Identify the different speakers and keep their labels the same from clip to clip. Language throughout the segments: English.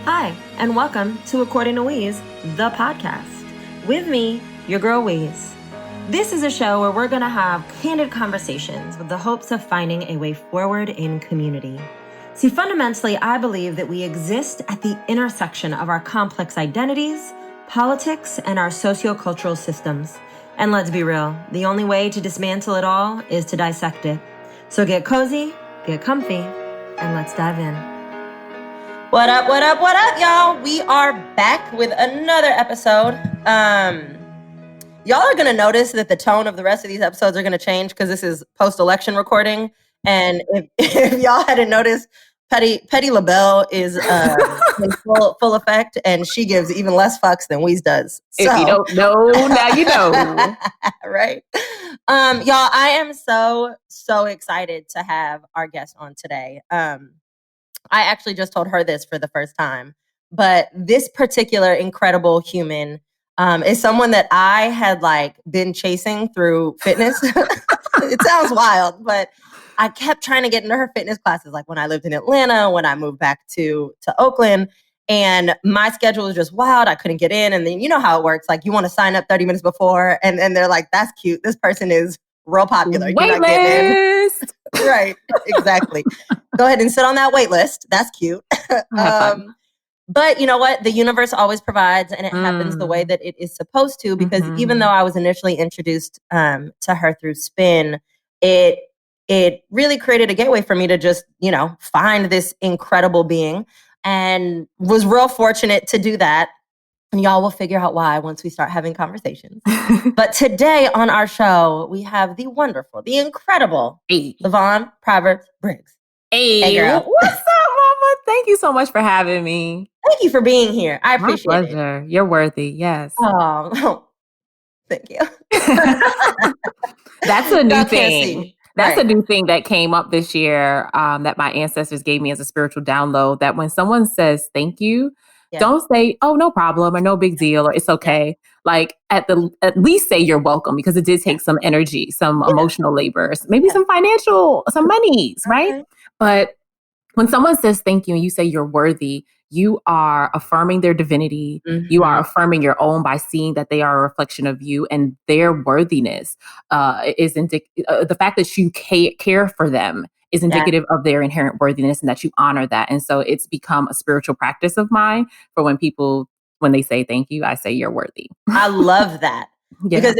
Speaker 1: Hi, and welcome to According to Weeze, the podcast. With me, your girl Weeze. This is a show where we're going to have candid conversations with the hopes of finding a way forward in community. See, fundamentally, I believe that we exist at the intersection of our complex identities, politics, and our sociocultural systems. And let's be real, the only way to dismantle it all is to dissect it. So get cozy, get comfy, and let's dive in. What up, y'all? We are back with another episode. Y'all are going to notice that the tone of the rest of these episodes are going to change because this is post-election recording. And if y'all hadn't noticed, Petty LaBelle is in full effect, and she gives even less fucks than Weeze does. So.
Speaker 2: If you don't know, now you know.
Speaker 1: Right? Y'all, I am so excited to have our guest on today. I actually just told her this for the first time, but this particular incredible human is someone that I had been chasing through fitness. It sounds wild, but I kept trying to get into her fitness classes, like when I lived in Atlanta, when I moved back to Oakland, and my schedule was just wild. I couldn't get in. And then you know how it works. Like you want to sign up 30 minutes before, and they're like, that's cute. This person is real popular. You're not getting in. Right, exactly. Go ahead and sit on that wait list. That's cute. But you know what? The universe always provides, and it happens the way that it is supposed to, because even though I was initially introduced to her through Spin, it really created a gateway for me to just, find this incredible being, and was real fortunate to do that. And y'all will figure out why once we start having conversations. But today on our show, we have the wonderful, the incredible Lyvonne Proverbs Briggs.
Speaker 2: Hey girl. What's up, mama? Thank you so much for having me.
Speaker 1: Thank you for being here. I appreciate
Speaker 2: My pleasure.
Speaker 1: it.
Speaker 2: You're worthy. Yes.
Speaker 1: Oh, thank you.
Speaker 2: That's a new thing. That's a new thing that came up this year that my ancestors gave me as a spiritual download, that when someone says thank you, don't say, oh, no problem, or no big deal, or it's okay. Like at least say you're welcome, because it did take some energy, some emotional labors, maybe some financial, some monies, right? But when someone says thank you and you say you're worthy, you are affirming their divinity. You are affirming your own by seeing that they are a reflection of you, and their worthiness is the fact that you care for them is indicative of their inherent worthiness, and that you honor that. And so it's become a spiritual practice of mine for when they say thank you, I say you're worthy.
Speaker 1: I love that. Because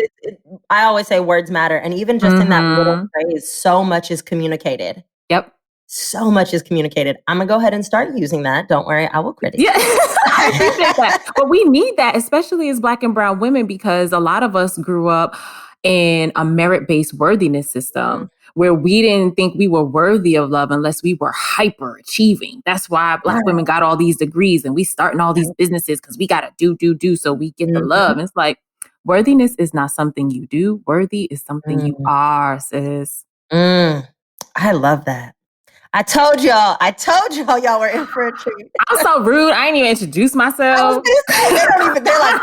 Speaker 1: I always say words matter. And even just in that little phrase, so much is communicated.
Speaker 2: Yep.
Speaker 1: So much is communicated. I'm going to go ahead and start using that. Don't worry, I will credit you.
Speaker 2: Yeah, I appreciate that. But we need that, especially as Black and brown women, because a lot of us grew up in a merit-based worthiness system where we didn't think we were worthy of love unless we were hyper achieving. That's why Black women got all these degrees and we starting all these businesses because we got to do so we get the love. And it's like, worthiness is not something you do. Worthy is something you are, sis.
Speaker 1: I love that. I told y'all y'all were in for a treat.
Speaker 2: I'm so rude. I ain't even introduced myself.
Speaker 1: They're like,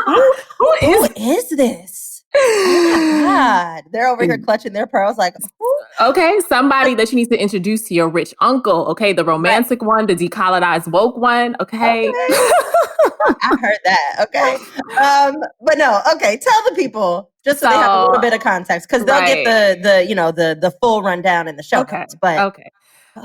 Speaker 1: who is this? Oh my God. They're over here clutching their pearls like, who?
Speaker 2: Okay, somebody that you need to introduce to your rich uncle. Okay, the romantic one, the decolonized woke one. Okay.
Speaker 1: I heard that. Okay. But no, okay. Tell the people just so they have a little bit of context, because they'll get the full rundown in the show notes. But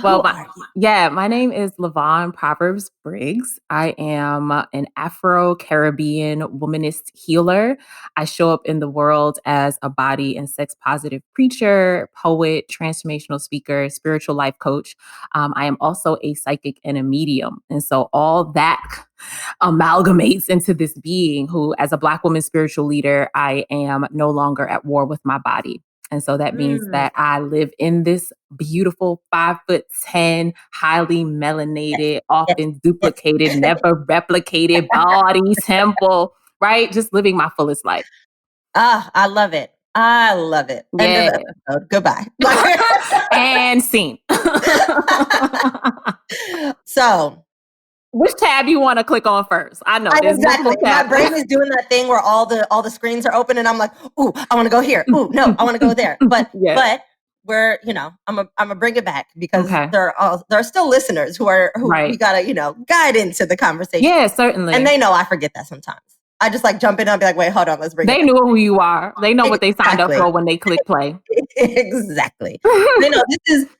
Speaker 2: well, my name is Lyvonne Proverbs Briggs. I am an Afro-Caribbean womanist healer. I show up in the world as a body and sex positive preacher, poet, transformational speaker, spiritual life coach. I am also a psychic and a medium. And so all that amalgamates into this being who, as a Black woman spiritual leader, I am no longer at war with my body. And so that means that I live in this beautiful 5'10", highly melanated, often duplicated, never replicated body temple, right? Just living my fullest life.
Speaker 1: I love it. I love it.
Speaker 2: Yeah.
Speaker 1: End of the episode. Goodbye.
Speaker 2: And scene.
Speaker 1: So,
Speaker 2: which tab you want to click on first? I know.
Speaker 1: Exactly. My brain is doing that thing where all the screens are open and I'm like, ooh, I want to go here. Ooh, no, I want to go there. But we're, I'm gonna bring it back because there are still listeners who we gotta, guide into the conversation.
Speaker 2: Yeah, certainly.
Speaker 1: And they know I forget that sometimes. I just like jump in and be like, wait, hold on, let's bring it back.
Speaker 2: They know who you are. They know what they signed up for when they click play.
Speaker 1: Exactly.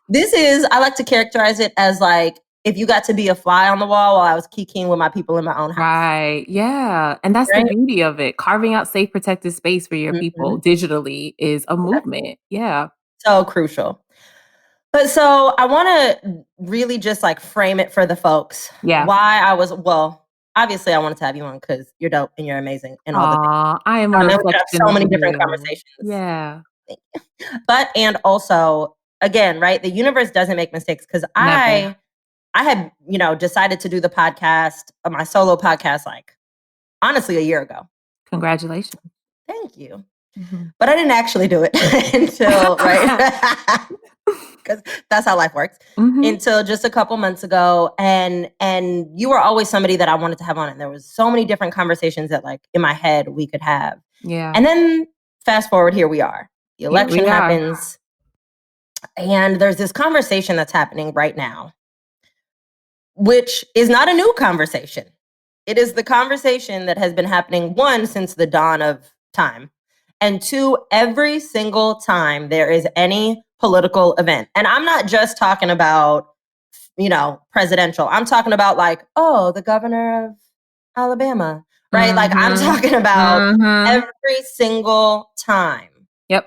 Speaker 1: This is, I like to characterize it as like, if you got to be a fly on the wall while I was kikiing with my people in my own house.
Speaker 2: Right. Yeah. And that's the beauty of it. Carving out safe, protected space for your people digitally is a movement. Yeah.
Speaker 1: So crucial. But so I want to really just like frame it for the folks.
Speaker 2: Yeah.
Speaker 1: Why obviously I wanted to have you on because you're dope and you're amazing and all the things.
Speaker 2: I am a reflection
Speaker 1: of so many different conversations.
Speaker 2: Yeah.
Speaker 1: But, and also, again, right, the universe doesn't make mistakes because I had, decided to do the podcast, my solo podcast, like, honestly, a year ago.
Speaker 2: Congratulations.
Speaker 1: Thank you. But I didn't actually do it until, right? Because that's how life works. Until just a couple months ago. And you were always somebody that I wanted to have on. And there was so many different conversations that like in my head we could have.
Speaker 2: Yeah.
Speaker 1: And then fast forward, here we are. The election happens. And there's this conversation that's happening right now, which is not a new conversation. It is the conversation that has been happening, one, since the dawn of time. And two, every single time there is any political event. And I'm not just talking about, presidential. I'm talking about like, the governor of Alabama, right? Like I'm talking about every single time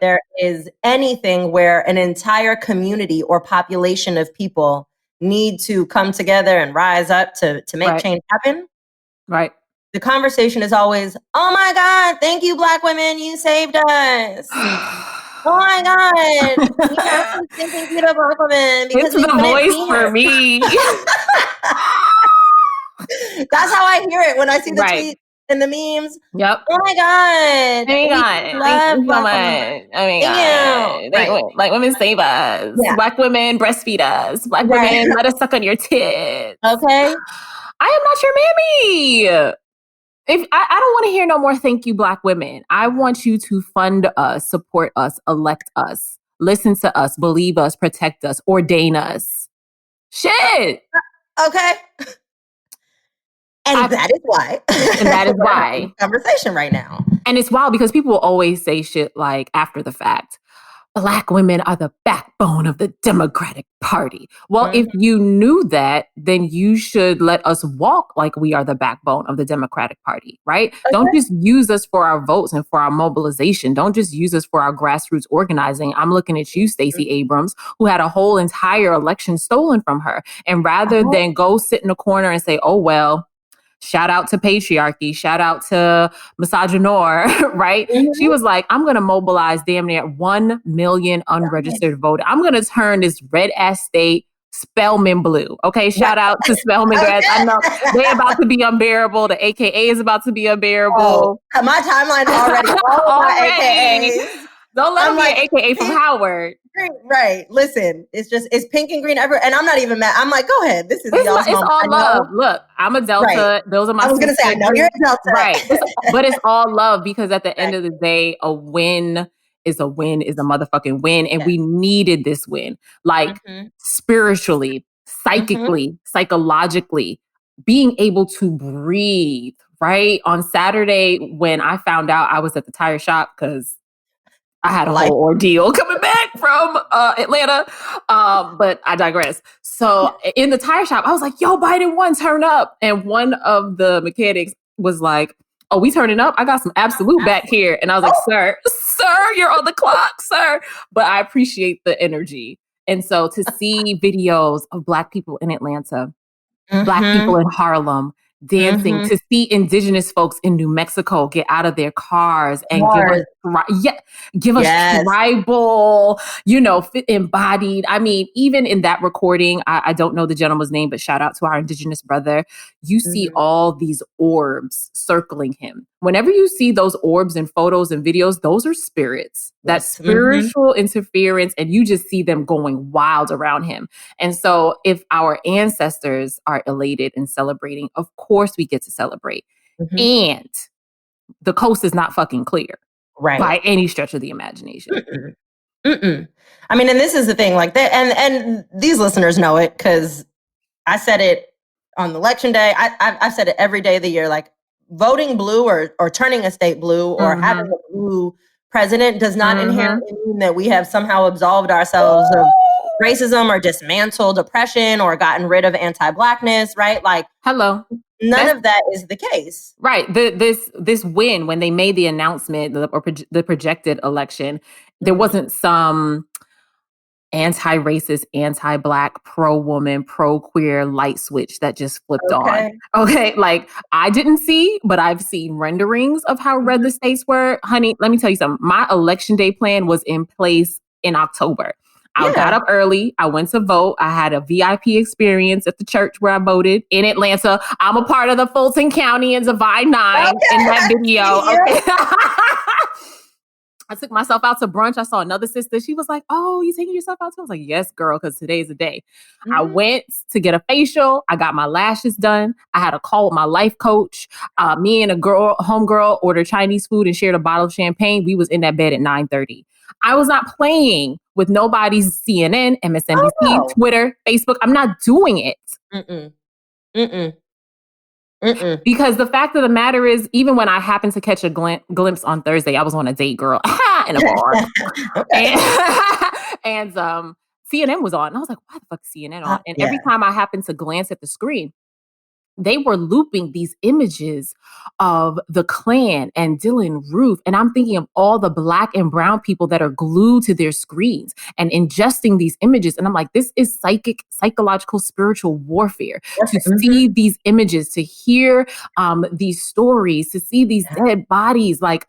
Speaker 1: there is anything where an entire community or population of people need to come together and rise up to make change happen.
Speaker 2: Right.
Speaker 1: The conversation is always, oh my God, thank you, Black women, you saved us. Oh my God, you have to thank you to Black women.
Speaker 2: Because it's the voice for me.
Speaker 1: That's how I hear it when I see the tweets and the memes.
Speaker 2: Yep.
Speaker 1: Oh my God.
Speaker 2: Oh my God. Thank you so much. Oh my God. Black women save us. Yeah. Black women breastfeed us. Black women let us suck on your tits.
Speaker 1: Okay.
Speaker 2: I am not your mammy. If I don't want to hear no more thank you, Black women. I want you to fund us, support us, elect us, listen to us, believe us, protect us, ordain us. Shit.
Speaker 1: Okay. And that is why.
Speaker 2: And that is why.
Speaker 1: Conversation right now.
Speaker 2: And it's wild because people will always say shit like after the fact. Black women are the backbone of the Democratic Party. Well, if you knew that, then you should let us walk like we are the backbone of the Democratic Party, right? Okay. Don't just use us for our votes and for our mobilization. Don't just use us for our grassroots organizing. I'm looking at you, Stacey Abrams, who had a whole entire election stolen from her. And rather than go sit in a corner and say, oh, well, shout out to patriarchy, shout out to misogynoir, right? She was like, I'm going to mobilize damn near 1 million unregistered voters. I'm going to turn this red ass state Spelman blue. Okay. Shout out to Spelman grads. I know they're about to be unbearable. The AKA is about to be unbearable.
Speaker 1: Oh, my timeline already. AKAs.
Speaker 2: Don't let them be an AKA from Howard.
Speaker 1: Right. Listen, it's pink and green everywhere. And I'm not even mad. I'm like, go ahead. This is y'all's
Speaker 2: moment. It's all love. Look, I'm a Delta. Right. Those are my
Speaker 1: I was going to say, I know you're a Delta.
Speaker 2: Right. But it's all love because at the end of the day, a win is a motherfucking win. And we needed this win. Like spiritually, psychically, psychologically, being able to breathe, right? On Saturday, when I found out I was at the tire shop because I had a whole ordeal coming back from Atlanta, but I digress. So in the tire shop, I was like, yo, Biden won, turn up. And one of the mechanics was like, oh, we turning up? I got some absolute back here. And I was like, sir, you're on the clock, sir. But I appreciate the energy. And so to see videos of Black people in Atlanta, Black people in Harlem, dancing, to see indigenous folks in New Mexico get out of their cars and give us tribal, embodied. I mean, even in that recording, I don't know the gentleman's name, but shout out to our indigenous brother. You see all these orbs circling him. Whenever you see those orbs in photos and videos, those are spirits. That's spiritual interference, and you just see them going wild around him. And so if our ancestors are elated and celebrating, of course we get to celebrate. And the coast is not fucking clear by any stretch of the imagination.
Speaker 1: I mean, and this is the thing, like that, and these listeners know it because I said it on election day. I've said it every day of the year. Like voting blue or turning a state blue or having a blue president does not inherently mean that we have somehow absolved ourselves of racism or dismantled oppression or gotten rid of anti-Blackness, right? Like, none of that is the case.
Speaker 2: Right. This win, when they made the announcement or the projected election, there wasn't some anti-racist, anti-Black, pro-woman, pro-queer light switch that just flipped on. Okay. Like, I didn't see, but I've seen renderings of how red the states were. Honey, let me tell you something. My election day plan was in place in October. I got up early. I went to vote. I had a VIP experience at the church where I voted in Atlanta. I'm a part of the Fulton County and Divide 9 in that video. I took myself out to brunch. I saw another sister. She was like, "Oh, you taking yourself out too?" I was like, "Yes, girl, because today's the day." I went to get a facial. I got my lashes done. I had a call with my life coach. Me and a homegirl ordered Chinese food and shared a bottle of champagne. We was in that bed at 9:30. I was not playing with nobody's CNN, MSNBC, Twitter, Facebook. I'm not doing it. Because the fact of the matter is, even when I happened to catch a glimpse on Thursday, I was on a date, girl, in a bar. And CNN was on. And I was like, why the fuck is CNN on? And every time I happened to glance at the screen, they were looping these images of the Klan and Dylan Roof. And I'm thinking of all the Black and brown people that are glued to their screens and ingesting these images. And I'm like, this is psychological, spiritual warfare. To see these images, to hear these stories, to see these dead bodies. Like,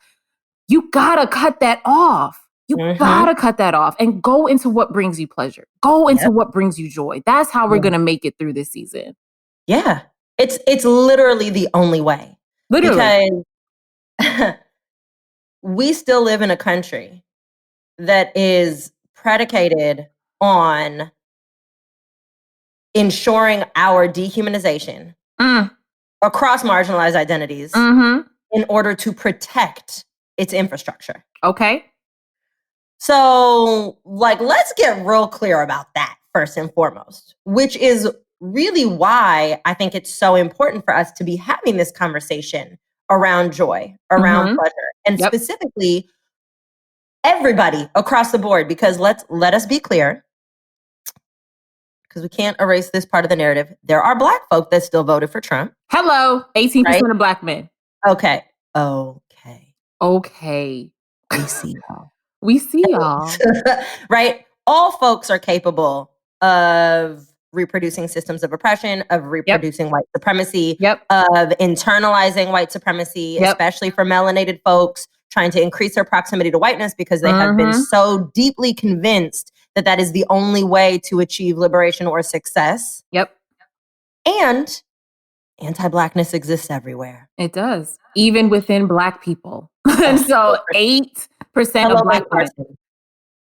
Speaker 2: you gotta cut that off. You gotta cut that off and go into what brings you pleasure. Go into what brings you joy. That's how we're going to make it through this season.
Speaker 1: Yeah. It's literally the only way.
Speaker 2: Literally.
Speaker 1: Because we still live in a country that is predicated on ensuring our dehumanization across marginalized identities in order to protect its infrastructure.
Speaker 2: Okay.
Speaker 1: So, like, let's get real clear about that first and foremost, which is really why I think it's so important for us to be having this conversation around joy, around pleasure, and specifically everybody across the board, because let us be clear, because we can't erase this part of the narrative. There are Black folk that still voted for Trump.
Speaker 2: Hello, 18% of Black men.
Speaker 1: Okay.
Speaker 2: We see y'all.
Speaker 1: Right? All folks are capable of reproducing systems of oppression, of reproducing white supremacy, of internalizing white supremacy, especially for melanated folks, trying to increase their proximity to whiteness because they have been so deeply convinced that that is the only way to achieve liberation or success. And anti-Blackness exists everywhere.
Speaker 2: It does. Even within Black people. And so 8% of Black women.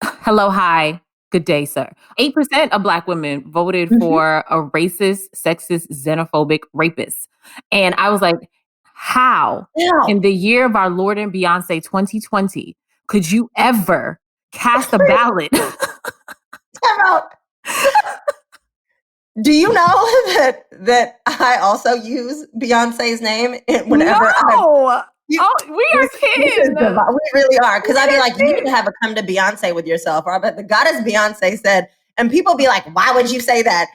Speaker 2: Hello, hi. Good day, sir. 8% of Black women voted for a racist, sexist, xenophobic rapist. And I was like, how in the year of our Lord and Beyonce 2020 could you ever cast a ballot?
Speaker 1: Do you know that I also use Beyonce's name whenever
Speaker 2: we are kids.
Speaker 1: We really are. Because I'd be like, you need to have a come to Beyonce with yourself. Or I bet the goddess Beyonce said, and people be like, why would you say that?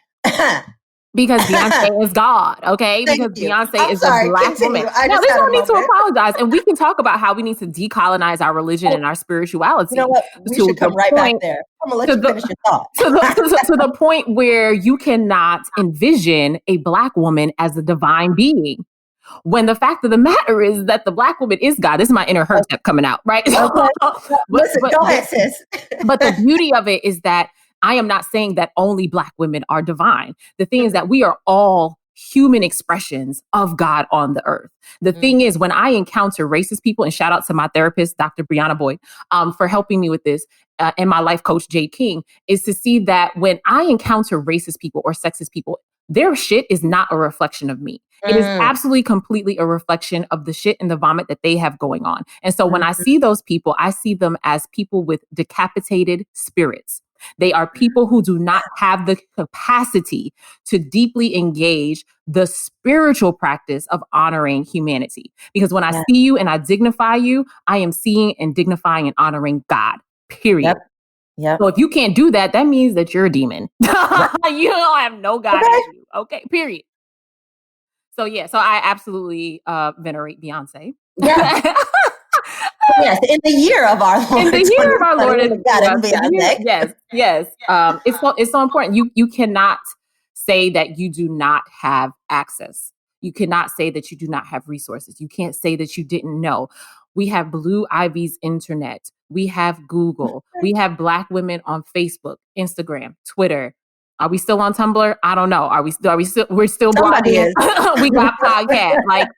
Speaker 2: Because Beyonce is God, okay? Because Beyonce is a Black woman. No, there's no need to apologize. And we can talk about how we need to decolonize our religion and our spirituality.
Speaker 1: You know what? We should come right back there. I'm going to let you finish your thought.
Speaker 2: To the point where you cannot envision a Black woman as a divine being. When the fact of the matter is that the Black woman is God. This is my inner her step coming out, right?
Speaker 1: Listen, go ahead, sis.
Speaker 2: But the beauty of it is that I am not saying that only Black women are divine. The thing is that we are all human expressions of God on the earth. The thing is, when I encounter racist people, and shout out to my therapist, Dr. Brianna Boyd, for helping me with this, and my life coach, Jay King, is to see that when I encounter racist people or sexist people, their shit is not a reflection of me. It is absolutely completely a reflection of the shit and the vomit that they have going on. And so when I see those people, I see them as people with decapitated spirits. They are people who do not have the capacity to deeply engage the spiritual practice of honoring humanity. Because when I see you and I dignify you, I am seeing and dignifying and honoring God, period.
Speaker 1: Yep.
Speaker 2: So if you can't do that, that means that you're a demon. You don't have no God in you. Okay, period. So so I absolutely venerate Beyonce.
Speaker 1: Yeah. Yes, in the year of our Lord.
Speaker 2: In the year of our Lord, yes. It's so important. You cannot say that you do not have access. You cannot say that you do not have resources. You can't say that you didn't know. We have Blue Ivy's internet. We have Google. We have Black women on Facebook, Instagram, Twitter. Are we still on Tumblr? I don't know. Are we still? We're still blogging. We got podcasts. Like,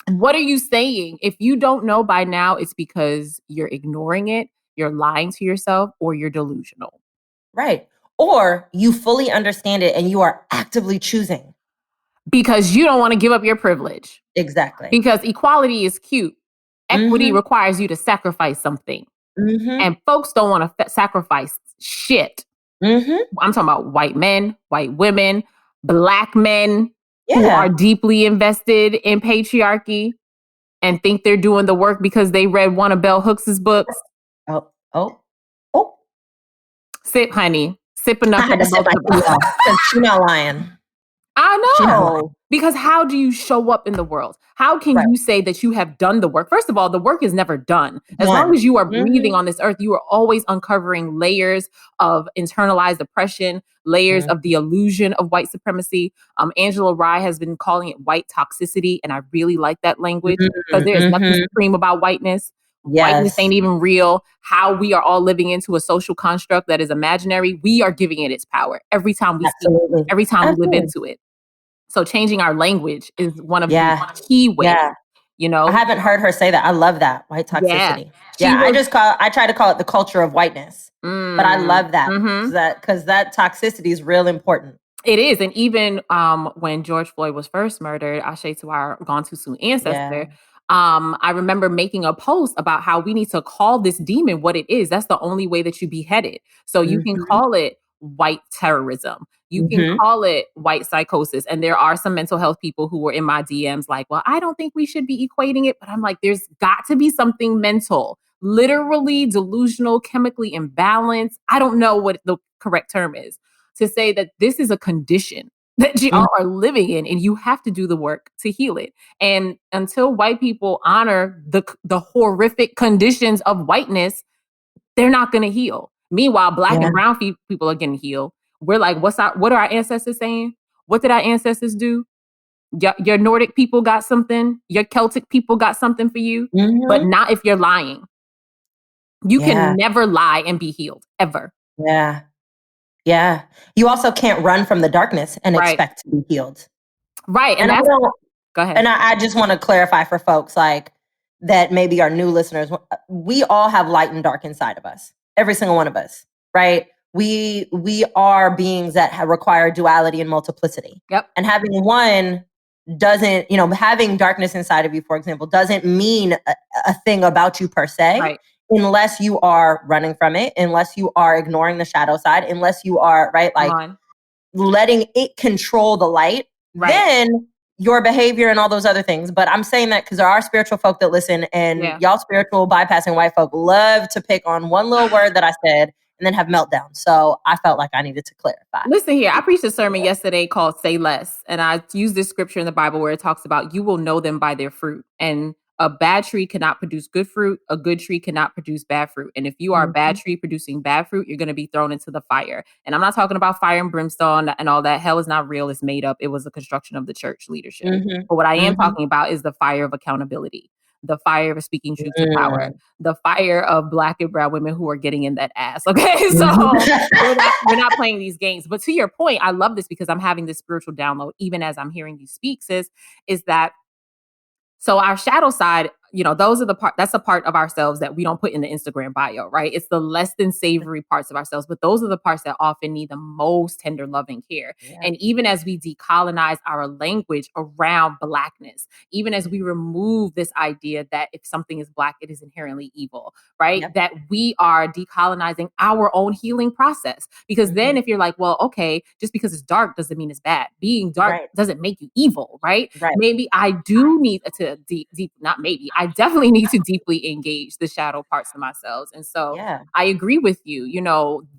Speaker 2: what are you saying? If you don't know by now, it's because you're ignoring it, you're lying to yourself, or you're delusional.
Speaker 1: Right. Or you fully understand it and you are actively choosing.
Speaker 2: Because you don't want to give up your privilege.
Speaker 1: Exactly.
Speaker 2: Because equality is cute. Equity requires you to sacrifice something. And folks don't want to sacrifice shit. I'm talking about white men, white women, Black men who are deeply invested in patriarchy and think they're doing the work because they read one of Bell Hooks' books.
Speaker 1: Oh.
Speaker 2: Sip, honey. Sip enough of the both.
Speaker 1: She's not lying.
Speaker 2: I know. Because how do you show up in the world? How can you say that you have done the work? First of all, the work is never done. As long as you are breathing on this earth, you are always uncovering layers of internalized oppression, layers of the illusion of white supremacy. Angela Rye has been calling it white toxicity, and I really like that language because there is nothing supreme about whiteness. Whiteness ain't even real. How we are all living into a social construct that is imaginary, we are giving it its power every time we speak, every time we live into it. So changing our language is one of the key ways. You know,
Speaker 1: I haven't heard her say that. I love that, white toxicity. I try to call it the culture of whiteness, but I love that because that toxicity is real important.
Speaker 2: It is, and even when George Floyd was first murdered, Ashe to our gone too soon ancestor. I remember making a post about how we need to call this demon what it is. That's the only way that you behead it. So you can call it white terrorism. You can call it white psychosis. And there are some mental health people who were in my DMs like, well, I don't think we should be equating it. But I'm like, there's got to be something mental, literally delusional, chemically imbalanced. I don't know what the correct term is to say that this is a condition that you all are living in, and you have to do the work to heal it. And until white people honor the horrific conditions of whiteness, they're not going to heal. Meanwhile, Black and brown people are getting healed. We're like, what are our ancestors saying? What did our ancestors do? Your Nordic people got something. Your Celtic people got something for you, but not if you're lying. You can never lie and be healed, ever.
Speaker 1: Yeah. You also can't run from the darkness and expect to be healed.
Speaker 2: Right.
Speaker 1: And
Speaker 2: go ahead.
Speaker 1: And I just want to clarify for folks like that maybe our new listeners, we all have light and dark inside of us. Every single one of us, right? We are beings that require duality and multiplicity.
Speaker 2: Yep.
Speaker 1: And having one doesn't, having darkness inside of you, for example, doesn't mean a thing about you per se.
Speaker 2: Right.
Speaker 1: Unless you are running from it, unless you are ignoring the shadow side, unless you are, letting it control the light, then your behavior and all those other things. But I'm saying that because there are spiritual folk that listen, and y'all spiritual bypassing white folk love to pick on one little word that I said and then have meltdowns. So I felt like I needed to clarify.
Speaker 2: Listen here, I preached a sermon yesterday called Say Less. And I used this scripture in the Bible where it talks about you will know them by their fruit. And a bad tree cannot produce good fruit. A good tree cannot produce bad fruit. And if you are a bad tree producing bad fruit, you're going to be thrown into the fire. And I'm not talking about fire and brimstone and all that. Hell is not real. It's made up. It was a construction of the church leadership. But what I am talking about is the fire of accountability, the fire of speaking truth to power, the fire of Black and brown women who are getting in that ass. Okay. So we're not playing these games. But to your point, I love this because I'm having this spiritual download, even as I'm hearing you speak, sis, is that so our shadow side those are that's a part of ourselves that we don't put in the Instagram bio, right? It's the less than savory parts of ourselves, but those are the parts that often need the most tender love and care. Yeah. And even as we decolonize our language around Blackness, even as we remove this idea that if something is Black, it is inherently evil, right? Yep. That we are decolonizing our own healing process. Because then if you're like, well, okay, just because it's dark doesn't mean it's bad. Being dark doesn't make you evil, right? Maybe I do need to not maybe, I definitely need to deeply engage the shadow parts of myself. And so I agree with you.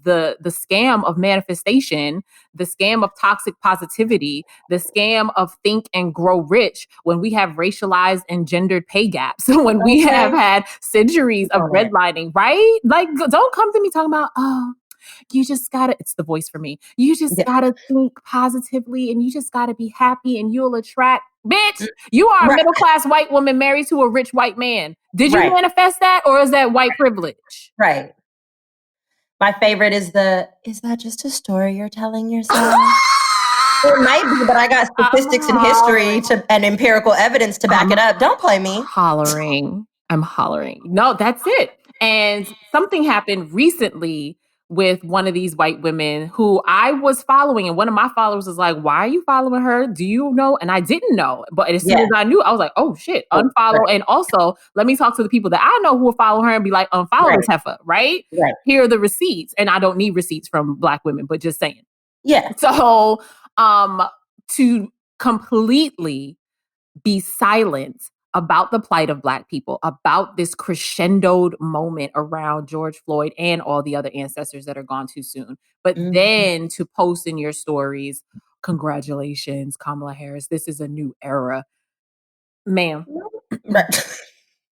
Speaker 2: The scam of manifestation, the scam of toxic positivity, the scam of think and grow rich when we have racialized and gendered pay gaps, when we have had centuries of redlining, right? Like, don't come to me talking about, oh, you just gotta, it's the voice for me. You just gotta think positively and you just gotta be happy and you'll attract. Bitch, you are a middle-class white woman married to a rich white man. Did you manifest that, or is that white privilege?
Speaker 1: Right. My favorite is that just a story you're telling yourself? It might be, but I got statistics and history and empirical evidence to back it up. Don't play me.
Speaker 2: I'm hollering. No, that's it. And something happened recently with one of these white women who I was following. And one of my followers was like, why are you following her? Do you know? And I didn't know. But as soon as I knew, I was like, oh shit, unfollow. And also, let me talk to the people that I know who will follow her and be like, unfollow this heifer, right? Here are the receipts. And I don't need receipts from Black women, but just saying.
Speaker 1: Yeah.
Speaker 2: So to completely be silent about the plight of Black people, about this crescendoed moment around George Floyd and all the other ancestors that are gone too soon. But then to post in your stories, congratulations, Kamala Harris, this is a new era. Ma'am.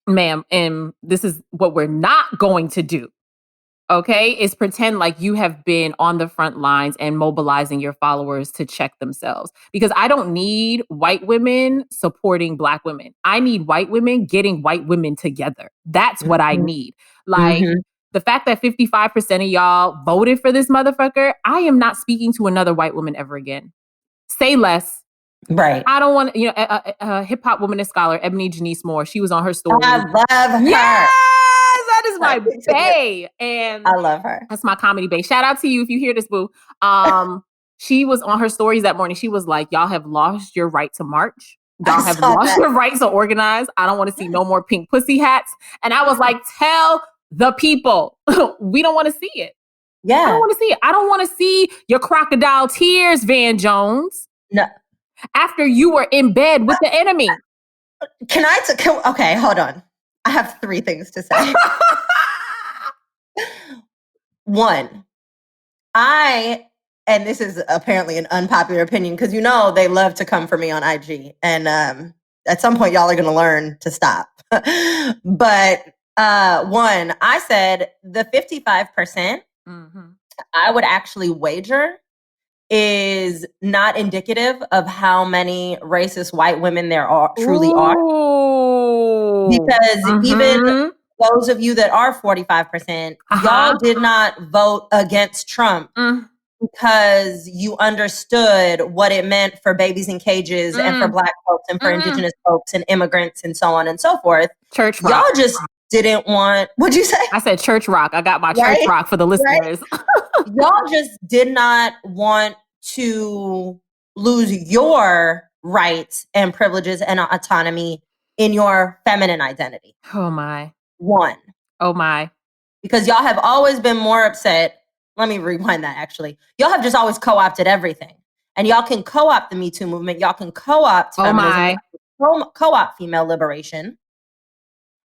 Speaker 2: Ma'am, and this is what we're not going to do. Okay, is pretend like you have been on the front lines and mobilizing your followers to check themselves. Because I don't need white women supporting Black women. I need white women getting white women together. That's what I need. Like the fact that 55% of y'all voted for this motherfucker, I am not speaking to another white woman ever again. Say less.
Speaker 1: Right.
Speaker 2: I don't want, a hip hop woman and scholar, Ebony Janice Moore, she was on her story.
Speaker 1: I love her.
Speaker 2: Yes! That is my bae. And
Speaker 1: I love her.
Speaker 2: That's my comedy bae. Shout out to you if you hear this, boo. She was on her stories that morning. She was like, y'all have lost your right to march. Y'all have lost your right to organize. I don't want to see no more pink pussy hats. And I was like, tell the people, we don't want to see it.
Speaker 1: Yeah.
Speaker 2: I don't want to see it. I don't want to see your crocodile tears, Van Jones.
Speaker 1: No.
Speaker 2: After you were in bed with the enemy.
Speaker 1: Okay, hold on. I have 3 things to say. 1, and this is apparently an unpopular opinion because they love to come for me on IG. And at some point, y'all are going to learn to stop. But 1, I said the 55%, I would actually wager is not indicative of how many racist white women there truly are. Because even those of you that are 45%, y'all did not vote against Trump because you understood what it meant for babies in cages and for Black folks and for Indigenous folks and immigrants and so on and so forth.
Speaker 2: Church rock.
Speaker 1: Y'all just didn't want, what'd you say?
Speaker 2: I said church rock. I got my church rock for the listeners.
Speaker 1: Y'all just did not want to lose your rights and privileges and autonomy in your feminine identity.
Speaker 2: Oh my.
Speaker 1: 1.
Speaker 2: Oh my.
Speaker 1: Because y'all have always been more upset. Let me rewind that actually. Y'all have just always co-opted everything. And y'all can co-opt the Me Too movement. Y'all can co-opt feminism, co-opt female liberation.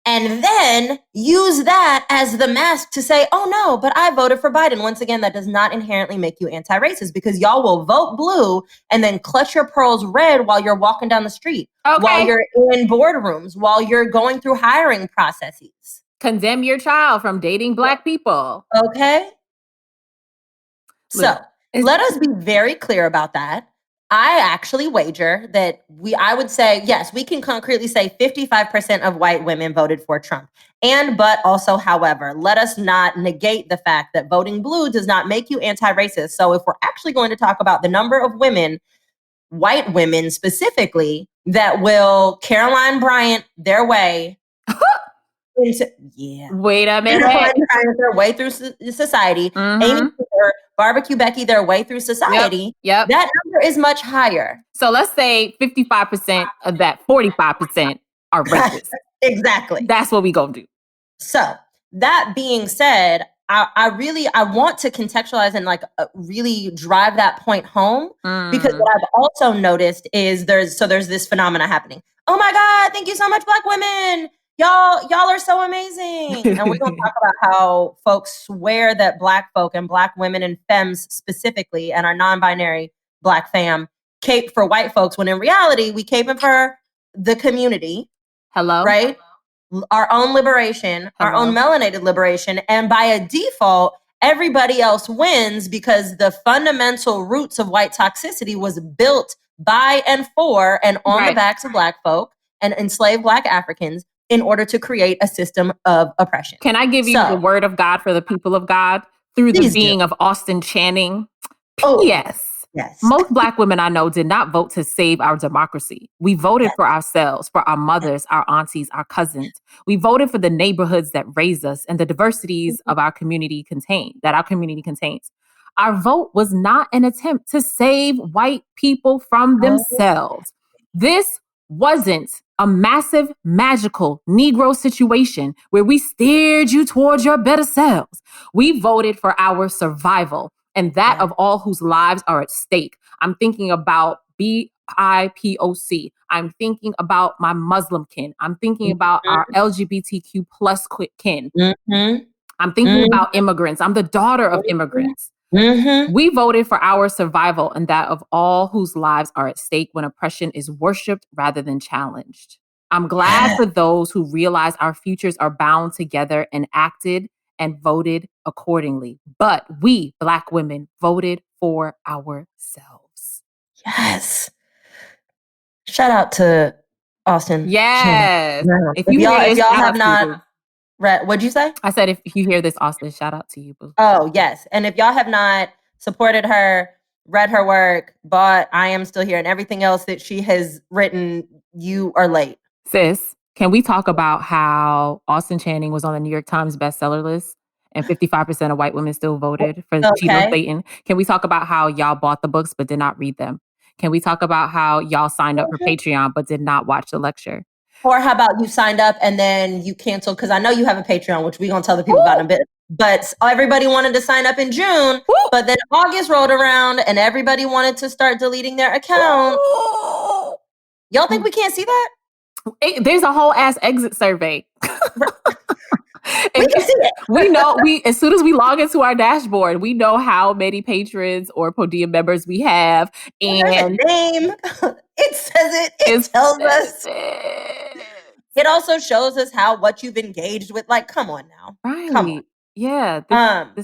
Speaker 1: And then use that as the mask to say, oh no, but I voted for Biden. Once again, that does not inherently make you anti-racist because y'all will vote blue and then clutch your pearls red while you're walking down the street, while you're in boardrooms, while you're going through hiring processes.
Speaker 2: Condemn your child from dating Black people.
Speaker 1: Okay. So let us be very clear about that. I actually wager that I would say, yes, we can concretely say 55% of white women voted for Trump. But also, however, let us not negate the fact that voting blue does not make you anti-racist. So if we're actually going to talk about the number of women, white women specifically, that will Caroline Bryant their way
Speaker 2: Wait a minute.
Speaker 1: Trying their way through society. Amy Cooper, Barbecue Becky, their way through society.
Speaker 2: Yep.
Speaker 1: That number is much higher.
Speaker 2: So let's say 55% of that 45% are racist.
Speaker 1: Exactly.
Speaker 2: That's what we gonna do.
Speaker 1: So that being said, I want to contextualize and like really drive that point home, because what I've also noticed is there's this phenomena happening. Oh my God, thank you so much, Black women. Y'all are so amazing. And we're going to talk about how folks swear that Black folk and Black women and femmes specifically, and our non-binary Black fam, cape for white folks, when in reality, we caping for the community.
Speaker 2: Hello?
Speaker 1: Right? Our own liberation, our own melanated liberation. And by a default, everybody else wins, because the fundamental roots of white toxicity was built by and for and on the backs of Black folk and enslaved Black Africans in order to create a system of oppression.
Speaker 2: Can I give you the word of God for the people of God through the being of Austin Channing? P.S.
Speaker 1: Yes.
Speaker 2: Most Black women I know did not vote to save our democracy. We voted for ourselves, for our mothers, our aunties, our cousins. We voted for the neighborhoods that raise us and the diversities of our community contains. Our vote was not an attempt to save white people from themselves. This wasn't a massive, magical Negro situation where we steered you towards your better selves. We voted for our survival, and that of all whose lives are at stake. I'm thinking about BIPOC. I'm thinking about my Muslim kin. I'm thinking about our LGBTQ plus kin. I'm thinking about immigrants. I'm the daughter of immigrants. We voted for our survival and that of all whose lives are at stake when oppression is worshipped rather than challenged. I'm glad for those who realize our futures are bound together and acted and voted accordingly. But we, Black women, voted for ourselves.
Speaker 1: Yes. Shout out to Austin.
Speaker 2: Yes.
Speaker 1: If y'all have not read, what'd you say?
Speaker 2: I said, if you hear this, Austin, shout out to you, boo.
Speaker 1: Oh, yes. And if y'all have not supported her, read her work, bought I Am Still Here and everything else that she has written, you are late.
Speaker 2: Sis, can we talk about how Austin Channing was on the New York Times bestseller list and 55% of white women still voted for Cheeto Satan? Can we talk about how y'all bought the books but did not read them? Can we talk about how y'all signed up for Patreon but did not watch the lecture?
Speaker 1: Or how about you signed up and then you canceled? Because I know you have a Patreon, which we're going to tell the people about in a bit. But everybody wanted to sign up in June, but then August rolled around and everybody wanted to start deleting their account. Y'all think we can't see that?
Speaker 2: There's a whole ass exit survey.
Speaker 1: We can see it.
Speaker 2: We know as soon as we log into our dashboard, we know how many patrons or Podium members we have. And
Speaker 1: name. It says it. It tells us. It also shows us what you've engaged with. Like, come on now.
Speaker 2: Right.
Speaker 1: Come on.
Speaker 2: Yeah.
Speaker 1: But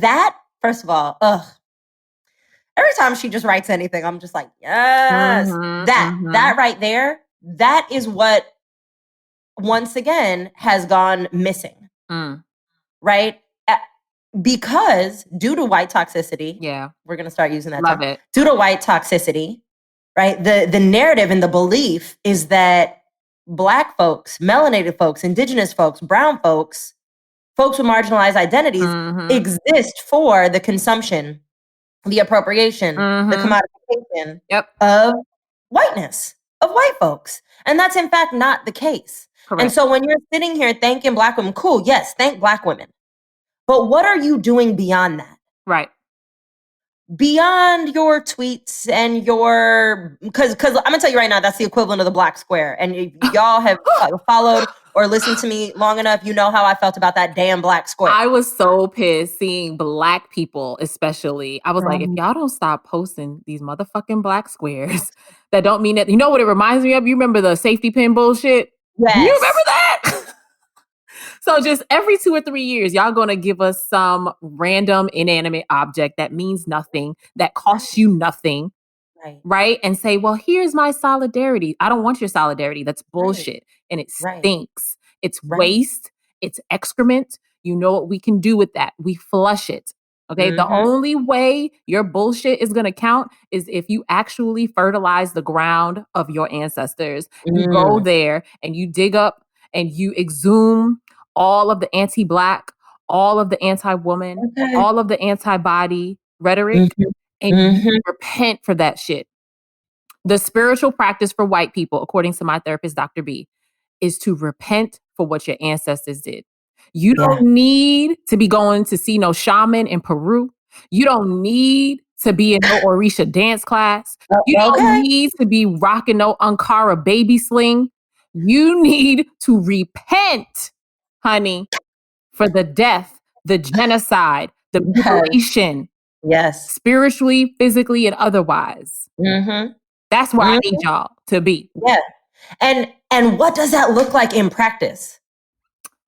Speaker 1: that, first of all, every time she just writes anything, I'm just like, yes. That right there, that is what once again has gone missing. Right? Because due to white toxicity, we're going to start using that term. Due to white toxicity, right? The narrative and the belief is that Black folks, melanated folks, indigenous folks, brown folks with marginalized identities exist for the consumption, the appropriation, the commodification of whiteness, of white folks. And that's in fact not the case. Correct. And so when you're sitting here thanking Black women, cool, yes, thank Black women. But what are you doing beyond that?
Speaker 2: Right.
Speaker 1: Beyond your tweets and because I'm gonna tell you right now, that's the equivalent of the Black square. And if y'all have followed or listened to me long enough, you know how I felt about that damn Black square.
Speaker 2: I was so pissed seeing Black people, especially. I was like, if y'all don't stop posting these motherfucking Black squares, that don't mean that. You know what it reminds me of? You remember the safety pin bullshit?
Speaker 1: Yes.
Speaker 2: You remember that? So just every 2 or 3 years, y'all going to give us some random inanimate object that means nothing, that costs you nothing, right? And say, well, here's my solidarity. I don't want your solidarity. That's bullshit. And it stinks. It's waste. It's excrement. You know what we can do with that? We flush it. Okay. The only way your bullshit is going to count is if you actually fertilize the ground of your ancestors. You go there and you dig up and you exhume all of the anti-Black, all of the anti-woman, all of the anti-body rhetoric, and you repent for that shit. The spiritual practice for white people, according to my therapist, Dr. B, is to repent for what your ancestors did. You don't need to be going to see no shaman in Peru. You don't need to be in no Orisha dance class. You don't need to be rocking no Ankara baby sling. You need to repent, honey, for the death, the genocide, the mutilation.
Speaker 1: Yes.
Speaker 2: Spiritually, physically, and otherwise. That's where I need y'all to be.
Speaker 1: Yeah. And what does that look like in practice?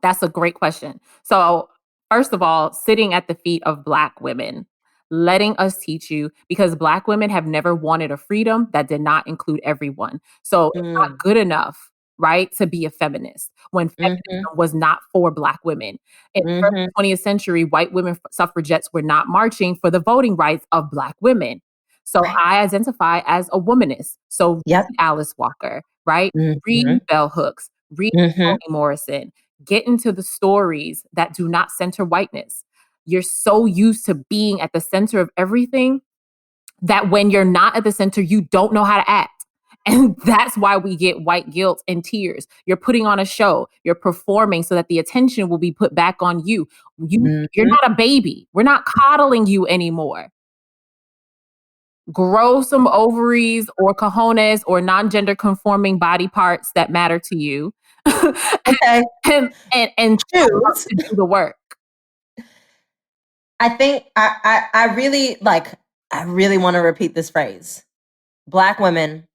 Speaker 2: That's a great question. So first of all, sitting at the feet of Black women, letting us teach you, because Black women have never wanted a freedom that did not include everyone. So it's not good enough, right, to be a feminist when feminism was not for Black women. In the early 20th century, white women suffragettes were not marching for the voting rights of Black women. So I identify as a womanist. So read Alice Walker, right? Read Bell Hooks, read Toni Morrison. Get into the stories that do not center whiteness. You're so used to being at the center of everything that when you're not at the center, you don't know how to act. And that's why we get white guilt and tears. You're putting on a show. You're performing so that the attention will be put back on you. You're not a baby. We're not coddling you anymore. Grow some ovaries or cojones or non-gender conforming body parts that matter to you. and choose to do the work.
Speaker 1: I think I really want to repeat this phrase. Black women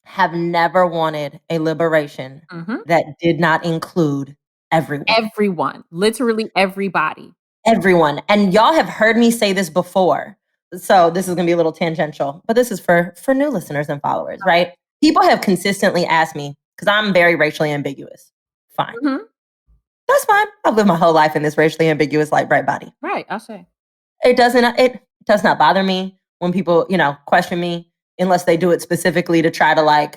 Speaker 1: have never wanted a liberation that did not include everyone.
Speaker 2: Everyone. Literally everybody.
Speaker 1: Everyone. And y'all have heard me say this before. So this is going to be a little tangential, but this is for new listeners and followers, right? People have consistently asked me, because I'm very racially ambiguous. Fine. That's fine. I've lived my whole life in this racially ambiguous light bright body.
Speaker 2: Right, I'll say.
Speaker 1: It does not bother me when people, question me, unless they do it specifically to try to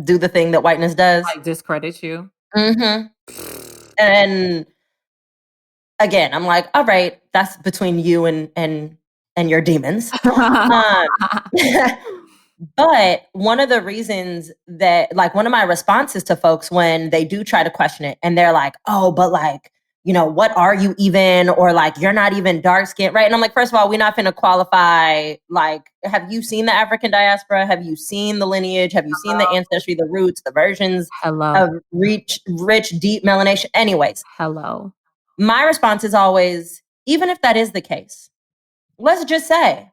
Speaker 1: do the thing that whiteness does.
Speaker 2: Like discredit you.
Speaker 1: And again, I'm like, all right, that's between you and your demons. But one of the reasons that, one of my responses to folks when they do try to question it, and they're like, oh, but what are you even? Or you're not even dark skinned, right? And I'm like, first of all, we're not going to qualify. Have you seen the African diaspora? Have you seen the lineage? Have you seen the ancestry, the roots, the versions of rich, deep melanation? Anyways.
Speaker 2: Hello.
Speaker 1: My response is always, even if that is the case, let's say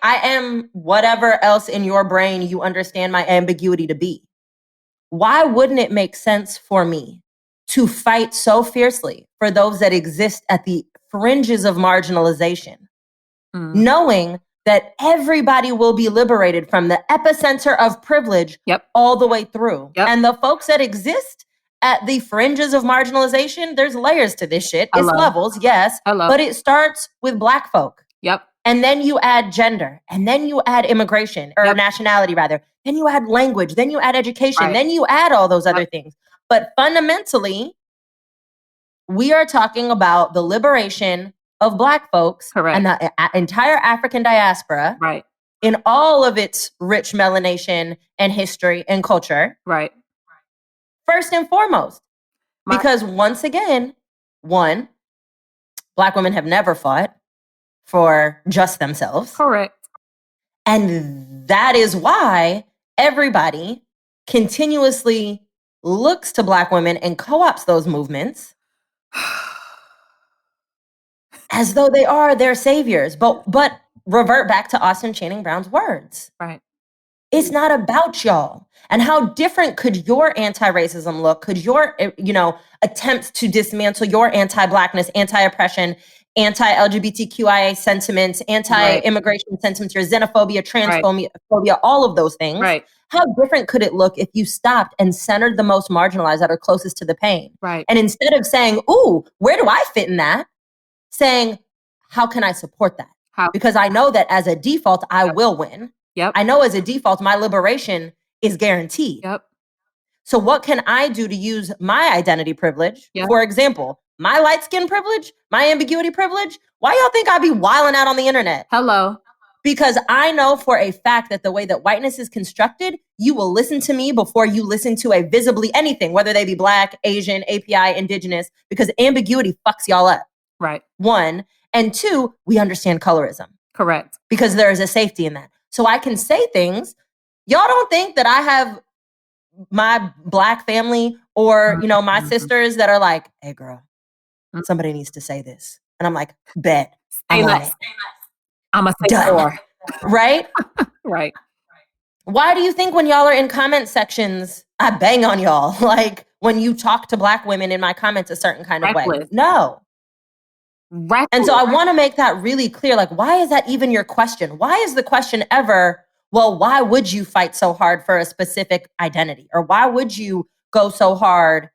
Speaker 1: I am whatever else in your brain you understand my ambiguity to be. Why wouldn't it make sense for me to fight so fiercely for those that exist at the fringes of marginalization, knowing that everybody will be liberated from the epicenter of privilege all the way through? And the folks that exist at the fringes of marginalization, there's layers to this shit. It's levels, yes, but it starts with Black folk. And then you add gender, and then you add immigration, or nationality rather. Then you add language, then you add education, then you add all those other things. But fundamentally, we are talking about the liberation of Black folks and the entire African diaspora in all of its rich melanation and history and culture. First and foremost, because once again, one, Black women have never fought for just themselves. And that is why everybody continuously looks to Black women and co-ops those movements as though they are their saviors. But revert back to Austin Channing Brown's words. It's not about y'all. And how different could your anti-racism look? Could your, attempts to dismantle your anti-Blackness, anti-oppression, anti-LGBTQIA sentiments, anti-immigration sentiments, your xenophobia, transphobia, all of those things. How different could it look if you stopped and centered the most marginalized that are closest to the pain? And instead of saying, ooh, where do I fit in that? Saying, how can I support that? Because I know that as a default, I will win. I know as a default, my liberation is guaranteed. So what can I do to use my identity privilege?
Speaker 2: Yeah.
Speaker 1: For example, my light skin privilege, my ambiguity privilege. Why y'all think I be wilding out on the internet?
Speaker 2: Hello.
Speaker 1: Because I know for a fact that the way that whiteness is constructed, you will listen to me before you listen to a visibly anything, whether they be Black, Asian, API, Indigenous, because ambiguity fucks y'all up.
Speaker 2: Right.
Speaker 1: 1. And 2, we understand colorism.
Speaker 2: Correct.
Speaker 1: Because there is a safety in that. So I can say things. Y'all don't think that I have my Black family or, you know, my sisters that are like, hey, girl, somebody needs to say this. And I'm like, bet. I'm on it.
Speaker 2: I'm going to say more.
Speaker 1: Right?
Speaker 2: Right.
Speaker 1: Why do you think when y'all are in comment sections, I bang on y'all? Like when you talk to Black women in my comments a certain kind of way? No. And so I want to make that really clear. Like, why is that even your question? Why is the question ever, well, why would you fight so hard for a specific identity? Or why would you go so hard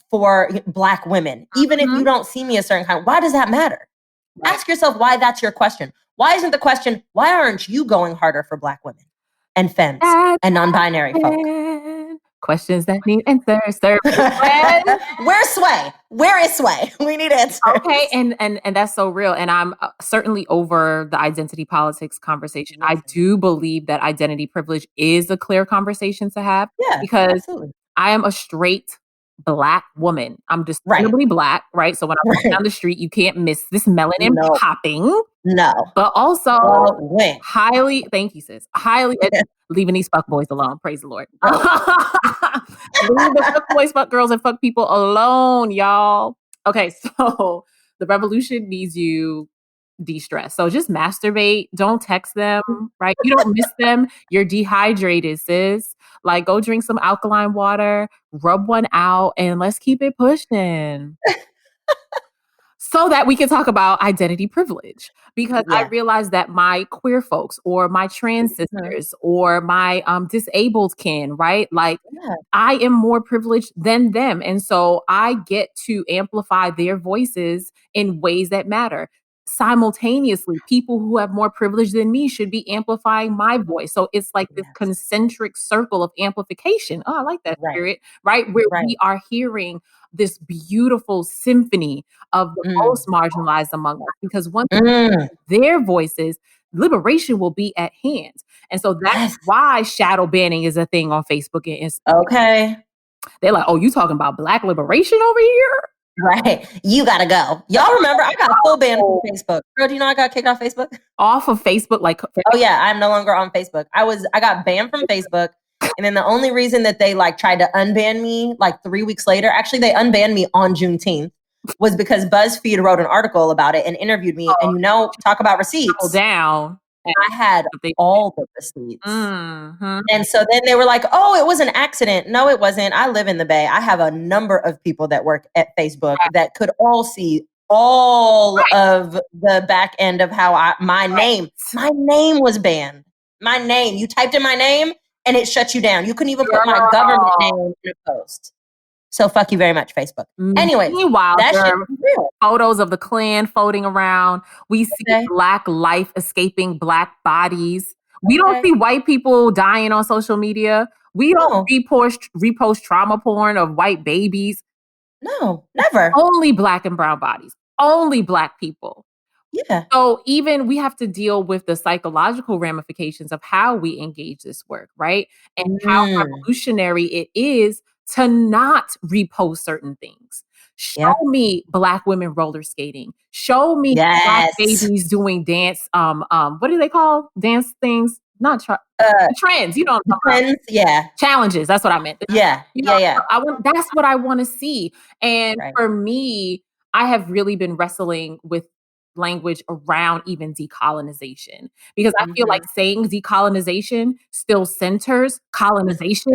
Speaker 1: for Black women? Even if you don't see me a certain kind, why does that matter? Right. Ask yourself why that's your question. Why isn't the question, why aren't you going harder for Black women and femmes and non-binary folk?
Speaker 2: Questions that need answers.
Speaker 1: Where's Sway? Where is Sway? We need answers.
Speaker 2: Okay, and that's so real. And I'm certainly over the identity politics conversation. I do believe that identity privilege is a clear conversation to have.
Speaker 1: Yeah,
Speaker 2: because
Speaker 1: absolutely.
Speaker 2: I am a straight Black woman. I'm discernibly Black, right? So when I walk down the street, you can't miss this melanin popping.
Speaker 1: No.
Speaker 2: But also highly, thank you, sis. Highly leaving these fuck boys alone. Praise the Lord. Leave the fuck boys, fuck girls, and fuck people alone, y'all. Okay, so the revolution needs you de-stress. So just masturbate. Don't text them, right? You don't miss them. You're dehydrated, sis. Like, go drink some alkaline water, rub one out, and let's keep it pushing. So that we can talk about identity privilege. Because I realize that my queer folks or my trans sisters or my disabled kin, right? Like, I am more privileged than them. And so I get to amplify their voices in ways that matter. Simultaneously, people who have more privilege than me should be amplifying my voice. So it's like this concentric circle of amplification. Oh, I like that spirit, right? Where we are hearing this beautiful symphony of the most marginalized among us. Because once their voices, liberation will be at hand. And so that's why shadow banning is a thing on Facebook and Instagram.
Speaker 1: Okay.
Speaker 2: They're like, oh, you talking about Black liberation over here?
Speaker 1: Right. You gotta go. Y'all remember I got a full ban from Facebook. Girl, do you know I got kicked off Facebook?
Speaker 2: Off of Facebook? Like,
Speaker 1: oh yeah, I'm no longer on Facebook. I got banned from Facebook. And then the only reason that they like tried to unban me like 3 weeks later, actually they unbanned me on Juneteenth, was because BuzzFeed wrote an article about it and interviewed me. And you know, talk about receipts.
Speaker 2: Down.
Speaker 1: I had all the receipts. And so then they were like, oh, it was an accident. No, it wasn't. I live in the Bay. I have a number of people that work at Facebook that could all see all of the back end of how my name was banned. My name, you typed in my name and it shut you down. You couldn't even put my government name in a post. So fuck you very much, Facebook. Anyway,
Speaker 2: meanwhile, that shit is real. Photos of the Klan floating around. We see Black life escaping Black bodies. We don't see white people dying on social media. We don't repost trauma porn of white babies.
Speaker 1: No, never.
Speaker 2: Only Black and brown bodies. Only Black people.
Speaker 1: Yeah.
Speaker 2: So even we have to deal with the psychological ramifications of how we engage this work, right? And how revolutionary it is to not repost certain things. Show me Black women roller skating. Show me Black babies doing dance. What do they call dance things? Not trends. You know,
Speaker 1: trends. Yeah,
Speaker 2: challenges. That's what I meant.
Speaker 1: Yeah,
Speaker 2: you know, that's what I want to see. And for me, I have really been wrestling with language around even decolonization, because I feel like saying decolonization still centers colonization.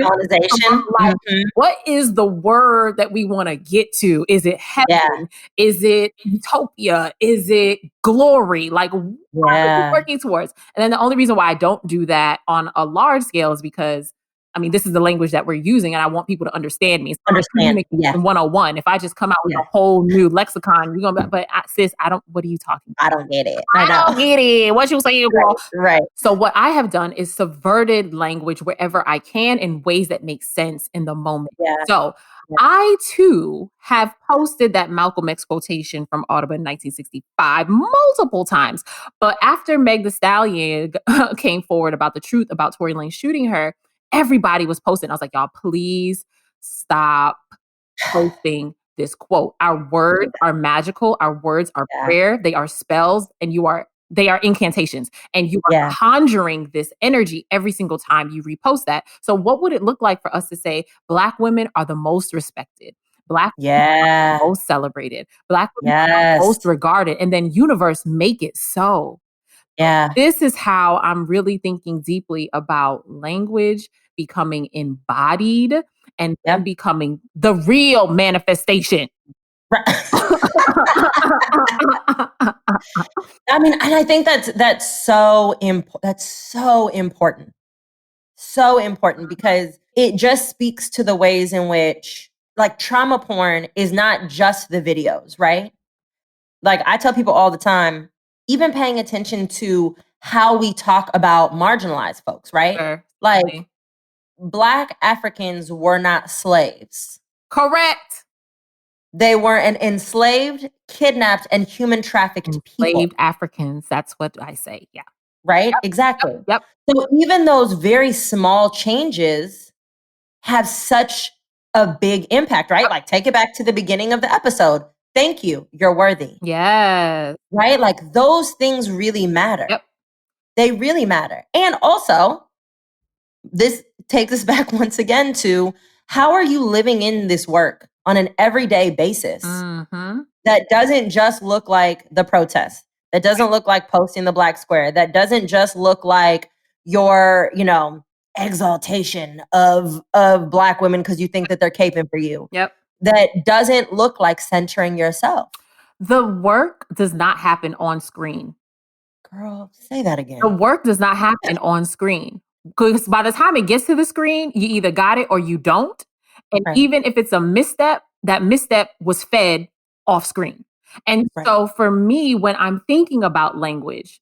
Speaker 2: Like, what is the word that we want to get to? Is it heaven? Is it utopia? Is it glory? Like, what are we working towards? And then the only reason why I don't do that on a large scale is because I mean, this is the language that we're using, and I want people to understand me. It's
Speaker 1: Understand.
Speaker 2: communication 101. If I just come out with a whole new lexicon, you're gonna be, but sis, what are you talking about?
Speaker 1: I don't get it.
Speaker 2: I don't get it. What you saying, girl?
Speaker 1: Right.
Speaker 2: So what I have done is subverted language wherever I can in ways that make sense in the moment.
Speaker 1: Yeah.
Speaker 2: So I too have posted that Malcolm X quotation from Audubon 1965 multiple times. But after Meg Thee Stallion came forward about the truth about Tory Lanez shooting her, everybody was posting. I was like, y'all, please stop posting this quote. Our words are magical. Our words are prayer. They are spells, and they are incantations, and you are conjuring this energy every single time you repost that. So what would it look like for us to say Black women are the most respected? Black women are the most celebrated. Black women are the most regarded. And then universe, make it so.
Speaker 1: Yeah.
Speaker 2: This is how I'm really thinking deeply about language becoming embodied and then becoming the real manifestation.
Speaker 1: Right. I mean, and I think that's so important. So important, because it just speaks to the ways in which, like, trauma porn is not just the videos, right? Like, I tell people all the time, even paying attention to how we talk about marginalized folks, right?
Speaker 2: Sure.
Speaker 1: Like, Black Africans were not slaves.
Speaker 2: Correct.
Speaker 1: They were enslaved, kidnapped, and human trafficked people.
Speaker 2: Enslaved Africans. That's what I say. Yeah.
Speaker 1: Right? Yep. Exactly.
Speaker 2: Yep.
Speaker 1: So even those very small changes have such a big impact, right? Like, take it back to the beginning of the episode. Thank you. You're worthy.
Speaker 2: Yes.
Speaker 1: Right? Like, those things really matter.
Speaker 2: Yep.
Speaker 1: They really matter. And also, this takes us back once again to, how are you living in this work on an everyday basis that doesn't just look like the protest, that doesn't look like posting the Black square, that doesn't just look like your, exaltation of Black women because you think that they're caping for you.
Speaker 2: Yep.
Speaker 1: That doesn't look like centering yourself.
Speaker 2: The work does not happen on screen.
Speaker 1: Girl, say that again.
Speaker 2: The work does not happen on screen. Because by the time it gets to the screen, you either got it or you don't. And even if it's a misstep, that misstep was fed off screen. And so for me, when I'm thinking about language,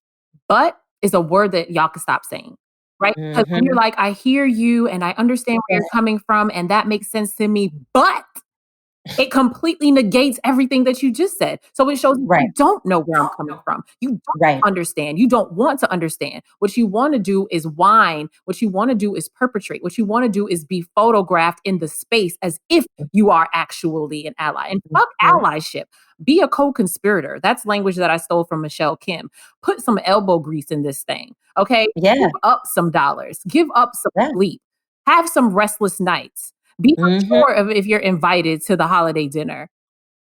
Speaker 2: but is a word that y'all can stop saying, right? Because when you're like, I hear you and I understand where you're coming from and that makes sense to me, but it completely negates everything that you just said. So it shows you don't know where I'm coming from. You don't understand. You don't want to understand. What you want to do is whine. What you want to do is perpetrate. What you want to do is be photographed in the space as if you are actually an ally. And fuck allyship. Be a co-conspirator. That's language that I stole from Michelle Kim. Put some elbow grease in this thing. Okay?
Speaker 1: Yeah.
Speaker 2: Give up some dollars. Give up some sleep. Have some restless nights. Be sure of if you're invited to the holiday dinner,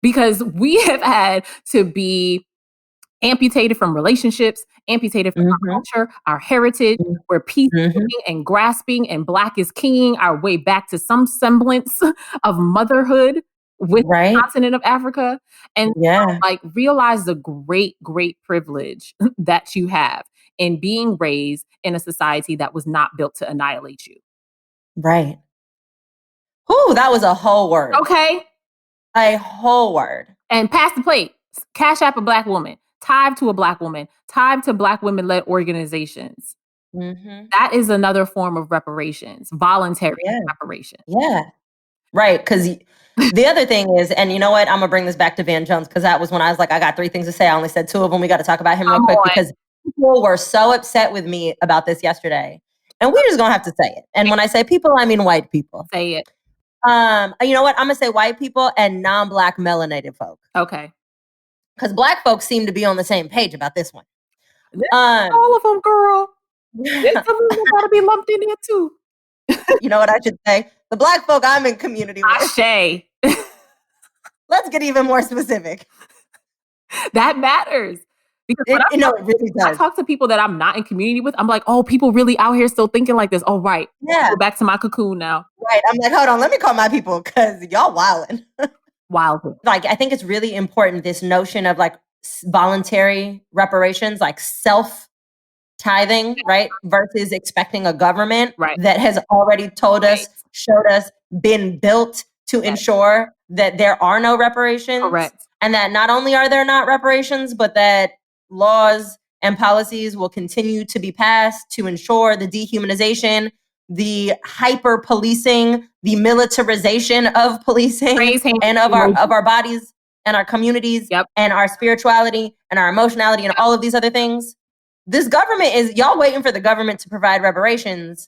Speaker 2: because we have had to be amputated from relationships, amputated from our culture, our heritage. We're peacemaking and grasping and Black is kinging our way back to some semblance of motherhood with the continent of Africa. And like, realize the great, great privilege that you have in being raised in a society that was not built to annihilate you.
Speaker 1: Right. Ooh, that was a whole word.
Speaker 2: Okay.
Speaker 1: A whole word.
Speaker 2: And pass the plate. Cash App a Black woman. Tithe to a Black woman. Tithe to Black women-led organizations. That is another form of reparations. Voluntary reparations.
Speaker 1: Yeah. Right. Because the other thing is, and you know what? I'm going to bring this back to Van Jones, because that was when I was like, I got 3 things to say. I only said 2 of them. We got to talk about him real quick, because people were so upset with me about this yesterday. And we're just going to have to say it. And when I say people, I mean white people.
Speaker 2: Say it.
Speaker 1: You know what? I'm going to say white people and non-Black melanated folk.
Speaker 2: Okay.
Speaker 1: Because Black folks seem to be on the same page about this one.
Speaker 2: All of them, girl. Some of them got to be lumped in there too.
Speaker 1: You know what I should say? The Black folk I'm in community with.
Speaker 2: Ashe.
Speaker 1: Let's get even more specific.
Speaker 2: That matters. Because
Speaker 1: it really does.
Speaker 2: I talk to people that I'm not in community with. I'm like, oh, people really out here still thinking like this. Oh, right.
Speaker 1: Yeah.
Speaker 2: Go back to my cocoon now.
Speaker 1: Right. I'm like, hold on, let me call my people, because y'all wildin'.
Speaker 2: Wildin'.
Speaker 1: Like, I think it's really important, this notion of like voluntary reparations, like self tithing, right? Versus expecting a government that has already told us, showed us, been built to ensure that there are no reparations.
Speaker 2: Correct.
Speaker 1: And that not only are there not reparations, but that laws and policies will continue to be passed to ensure the dehumanization, the hyper policing, the militarization of policing and of our bodies and our communities and our spirituality and our emotionality and all of these other things. This government is, y'all waiting for the government to provide reparations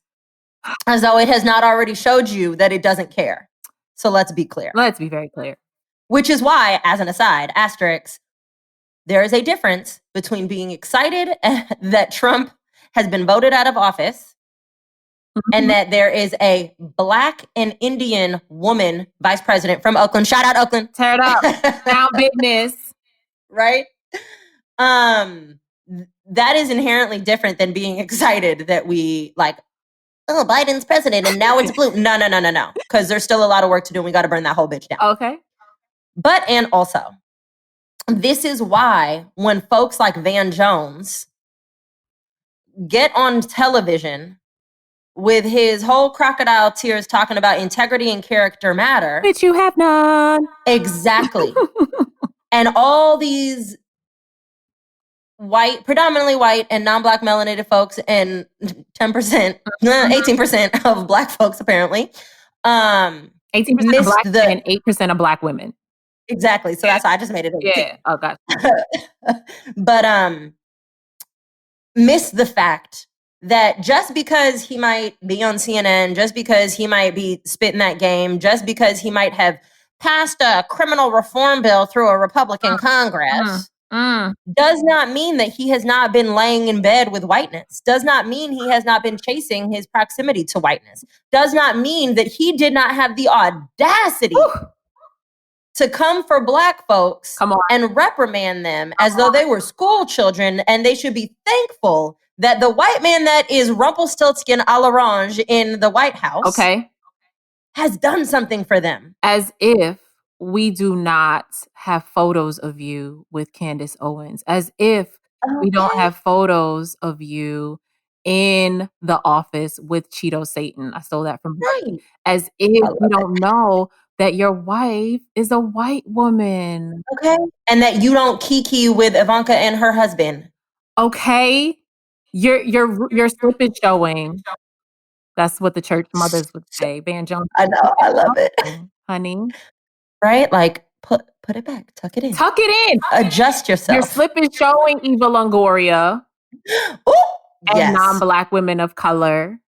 Speaker 1: as though it has not already showed you that it doesn't care. So let's be clear.
Speaker 2: Let's be very clear.
Speaker 1: Which is why, as an aside, asterisk, there is a difference between being excited that Trump has been voted out of office and that there is a Black and Indian woman vice president from Oakland. Shout out Oakland.
Speaker 2: Tear it up. Now business.
Speaker 1: Right? That is inherently different than being excited that we like, oh, Biden's president and now it's blue. No. Because there's still a lot of work to do and we got to burn that whole bitch down.
Speaker 2: Okay.
Speaker 1: But, and also, this is why when folks like Van Jones get on television with his whole crocodile tears talking about integrity and character matter.
Speaker 2: Which you have none.
Speaker 1: Exactly. And all these white, predominantly white and non-Black melanated folks and 10%, 18% of Black folks apparently.
Speaker 2: 18% of Black and 8% of Black women.
Speaker 1: Exactly. So that's why I just made it.
Speaker 2: Yeah. Oh, God.
Speaker 1: But miss the fact that just because he might be on CNN, just because he might be spitting that game, just because he might have passed a criminal reform bill through a Republican Congress, does not mean that he has not been laying in bed with whiteness, does not mean he has not been chasing his proximity to whiteness, does not mean that he did not have the audacity to come for Black folks and reprimand them as though they were school children and they should be thankful that the white man that is Rumpelstiltskin à l'orange in the White House has done something for them.
Speaker 2: As if we do not have photos of you with Candace Owens, as if we don't have photos of you in the office with Cheeto Satan. I stole that from Bernie. As if we don't know that your wife is a white woman.
Speaker 1: Okay. And that you don't kiki with Ivanka and her husband.
Speaker 2: Okay. Your slip is showing. That's what the church mothers would say. Van Jones.
Speaker 1: I know. I love it.
Speaker 2: Honey.
Speaker 1: Right? Like, put it back. Tuck it in.
Speaker 2: Tuck it in.
Speaker 1: Adjust yourself.
Speaker 2: Your slip is showing, Eva Longoria.
Speaker 1: Ooh,
Speaker 2: and non-Black women of color.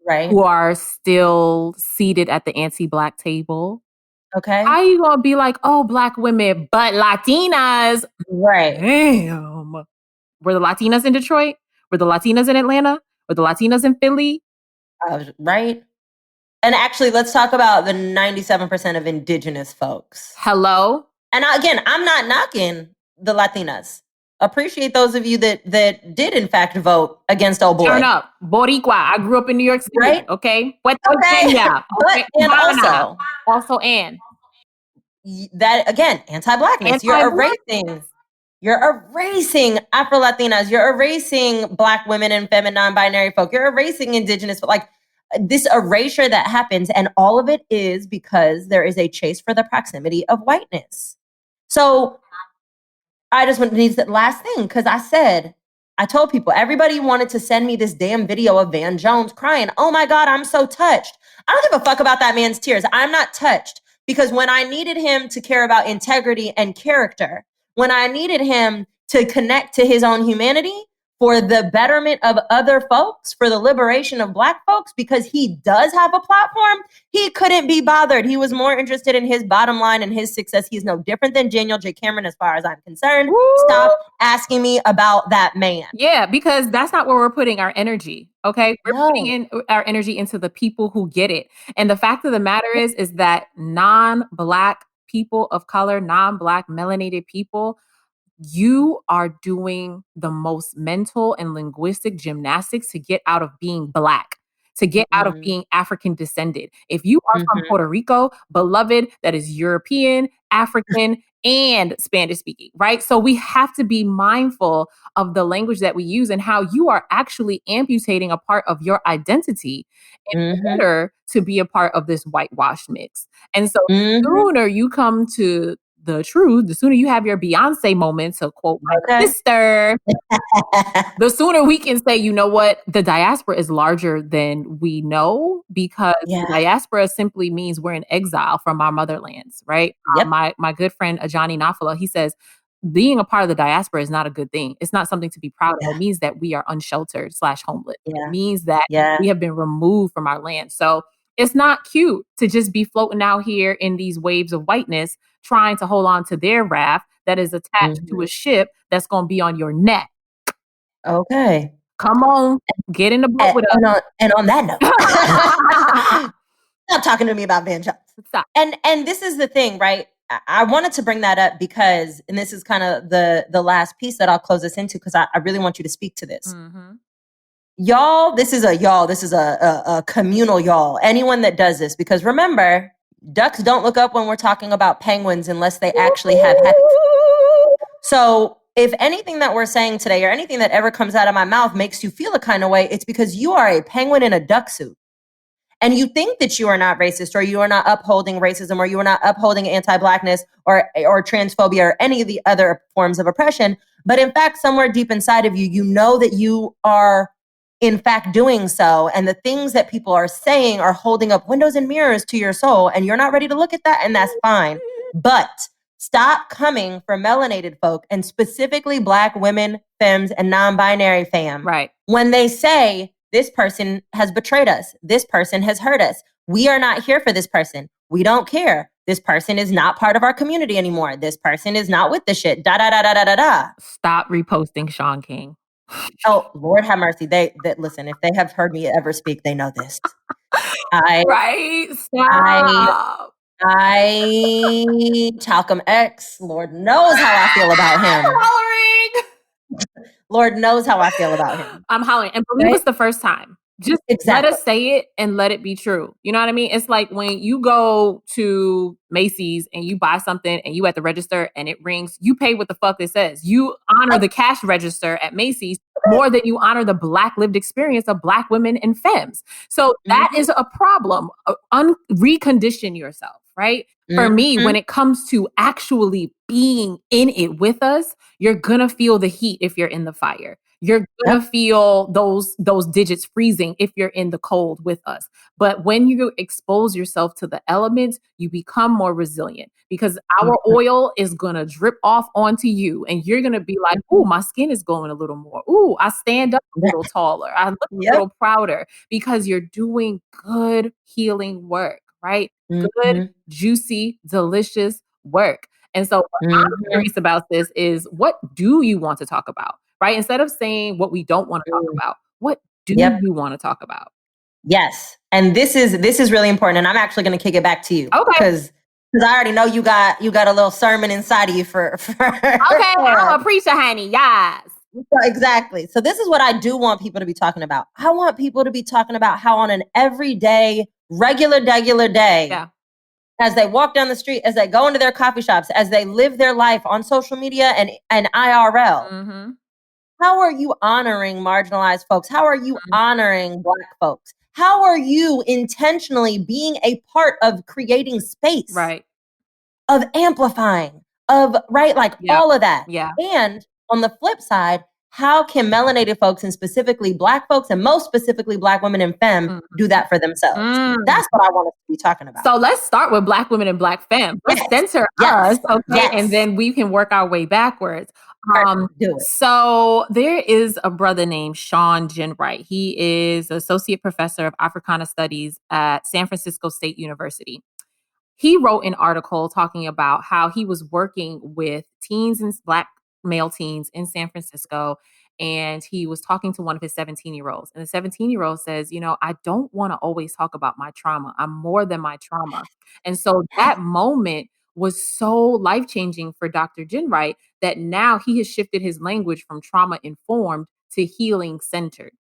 Speaker 1: Right.
Speaker 2: Who are still seated at the anti-Black table.
Speaker 1: Okay.
Speaker 2: How are you going to be like, oh, Black women, but Latinas?
Speaker 1: Right.
Speaker 2: Damn. Were the Latinas in Detroit? Were the Latinas in Atlanta? Were the Latinas in Philly?
Speaker 1: Right. And actually, let's talk about the 97% of indigenous folks.
Speaker 2: Hello?
Speaker 1: And again, I'm not knocking the Latinas. Appreciate those of you that did, in fact, vote against old boy.
Speaker 2: Turn up. Boricua. I grew up in New York City.
Speaker 1: Right?
Speaker 2: Okay. What Kenya?
Speaker 1: Okay. But, and
Speaker 2: also,
Speaker 1: that, again, anti-Blackness. You're erasing Afro-Latinas. You're erasing Black women and femme and non-binary folk. You're erasing indigenous, like this erasure that happens. And all of it is because there is a chase for the proximity of whiteness. So I just want to need that last thing because I told people, everybody wanted to send me this damn video of Van Jones crying. Oh my God, I'm so touched. I don't give a fuck about that man's tears. I'm not touched because when I needed him to care about integrity and character, when I needed him to connect to his own humanity for the betterment of other folks, for the liberation of Black folks, because he does have a platform, he couldn't be bothered. He was more interested in his bottom line and his success. He's no different than Daniel J. Cameron as far as I'm concerned. Woo! Stop asking me about that man.
Speaker 2: Yeah, because that's not where we're putting our energy, okay? We're putting in our energy into the people who get it. And the fact of the matter is that non-Black people of color, non-Black melanated people, you are doing the most mental and linguistic gymnastics to get out of being Black, to get out of being African descended. If you are from Puerto Rico, beloved, that is European, African, and Spanish speaking, right? So we have to be mindful of the language that we use and how you are actually amputating a part of your identity in order to be a part of this whitewashed mix. And so the sooner you come to the truth, the sooner you have your Beyonce moment, to quote my sister, the sooner we can say, you know what, the diaspora is larger than we know, because the diaspora simply means we're in exile from our motherlands, right? My good friend Ajani Nafala, he says, being a part of the diaspora is not a good thing. It's not something to be proud of. It means that we are unsheltered / homeless. It means that we have been removed from our land. So it's not cute to just be floating out here in these waves of whiteness, trying to hold on to their raft that is attached to a ship that's going to be on your neck.
Speaker 1: Okay.
Speaker 2: Come on, get in the boat with us.
Speaker 1: And on that note, stop talking to me about Van Jones.
Speaker 2: Stop.
Speaker 1: And this is the thing, right? I wanted to bring that up because, and this is kind of the last piece that I'll close this into, because I really want you to speak to this. Y'all, this is a communal y'all. Anyone that does this, because remember, ducks don't look up when we're talking about penguins unless they actually have happy. So if anything that we're saying today or anything that ever comes out of my mouth makes you feel a kind of way, it's because you are a penguin in a duck suit. And you think that you are not racist, or you are not upholding racism, or you are not upholding anti-Blackness or transphobia or any of the other forms of oppression. But in fact, somewhere deep inside of you, you know that you are in fact doing so. And the things that people are saying are holding up windows and mirrors to your soul. And you're not ready to look at that. And that's fine. But stop coming for melanated folk, and specifically Black women, femmes, and non-binary fam.
Speaker 2: Right.
Speaker 1: When they say, this person has betrayed us, this person has hurt us, we are not here for this person, we don't care, this person is not part of our community anymore, this person is not with the shit, da da da da da da da.
Speaker 2: Stop reposting Sean King.
Speaker 1: Oh, Lord have mercy. They listen, if they have heard me ever speak, they know this.
Speaker 2: Stop.
Speaker 1: I Talcum X, Lord knows how I feel about him. Lord knows how I feel about him.
Speaker 2: I'm hollering. And believe it's the first time. Just let us say it and let it be true. You know what I mean? It's like when you go to Macy's and you buy something and you at the register and it rings, you pay what the fuck it says. You honor the cash register at Macy's more than you honor the Black lived experience of Black women and femmes. So that is a problem. Recondition yourself, right? For me, when it comes to actually being in it with us, you're going to feel the heat if you're in the fire. You're going to feel those digits freezing if you're in the cold with us. But when you expose yourself to the elements, you become more resilient, because our oil is going to drip off onto you. And you're going to be like, ooh, my skin is glowing a little more. Ooh, I stand up a little taller. I look a little prouder, because you're doing good healing work, right? Good, juicy, delicious work. And so what I'm curious about this is, what do you want to talk about? Right? Instead of saying what we don't want to talk about, what do you want to talk about?
Speaker 1: Yes. And this is really important. And I'm actually going to kick it back to you.
Speaker 2: Okay.
Speaker 1: Because I already know you got a little sermon inside of you for
Speaker 2: okay, I'm a preacher, honey. Yes.
Speaker 1: Exactly. So this is what I do want people to be talking about. I want people to be talking about how on an everyday, regular day, as they walk down the street, as they go into their coffee shops, as they live their life on social media and IRL, how are you honoring marginalized folks? How are you honoring Black folks? How are you intentionally being a part of creating space?
Speaker 2: Right.
Speaker 1: Of amplifying, of, right? Like all of that.
Speaker 2: Yeah.
Speaker 1: And on the flip side, how can melanated folks, and specifically Black folks, and most specifically Black women and femme, do that for themselves? That's what I want us to be talking about.
Speaker 2: So let's start with Black women and Black femme. Let's center us, okay? And then we can work our way backwards. So there is a brother named Sean Ginwright. He is associate professor of Africana Studies at San Francisco State University. He wrote an article talking about how he was working with teens and Black male teens in San Francisco. And he was talking to one of his 17-year-olds. And the 17-year-old says, you know, I don't want to always talk about my trauma. I'm more than my trauma. And so that moment was so life-changing for Dr. Ginwright that now he has shifted his language from trauma-informed to healing-centered.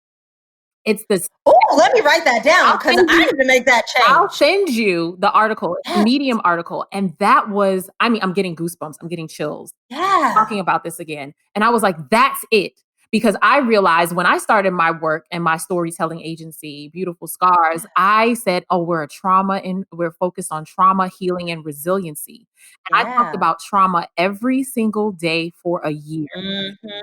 Speaker 2: It's this.
Speaker 1: Oh, let me write that down because I need to make that change.
Speaker 2: I'll send you the article, the Medium article. And that was, I mean, I'm getting goosebumps. I'm getting chills. Talking about this again. And I was like, that's it. Because I realized when I started my work and my storytelling agency, Beautiful Scars, I said, oh, we're focused on trauma, healing, and resiliency. And I talked about trauma every single day for a year.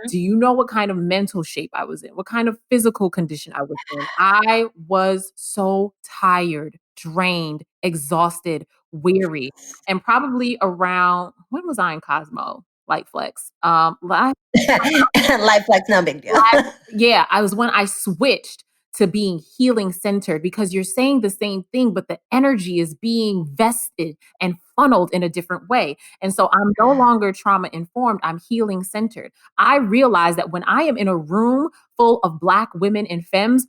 Speaker 2: Do you know what kind of mental shape I was in? What kind of physical condition I was in? I was so tired, drained, exhausted, weary. And probably around, when was I in Cosmo? Light Flex.
Speaker 1: Light Flex, no big deal.
Speaker 2: Yeah, I was when I switched to being healing centered, because you're saying the same thing, but the energy is being vested and funneled in a different way. And so I'm no longer trauma informed. I'm healing centered. I realize that when I am in a room full of Black women and femmes,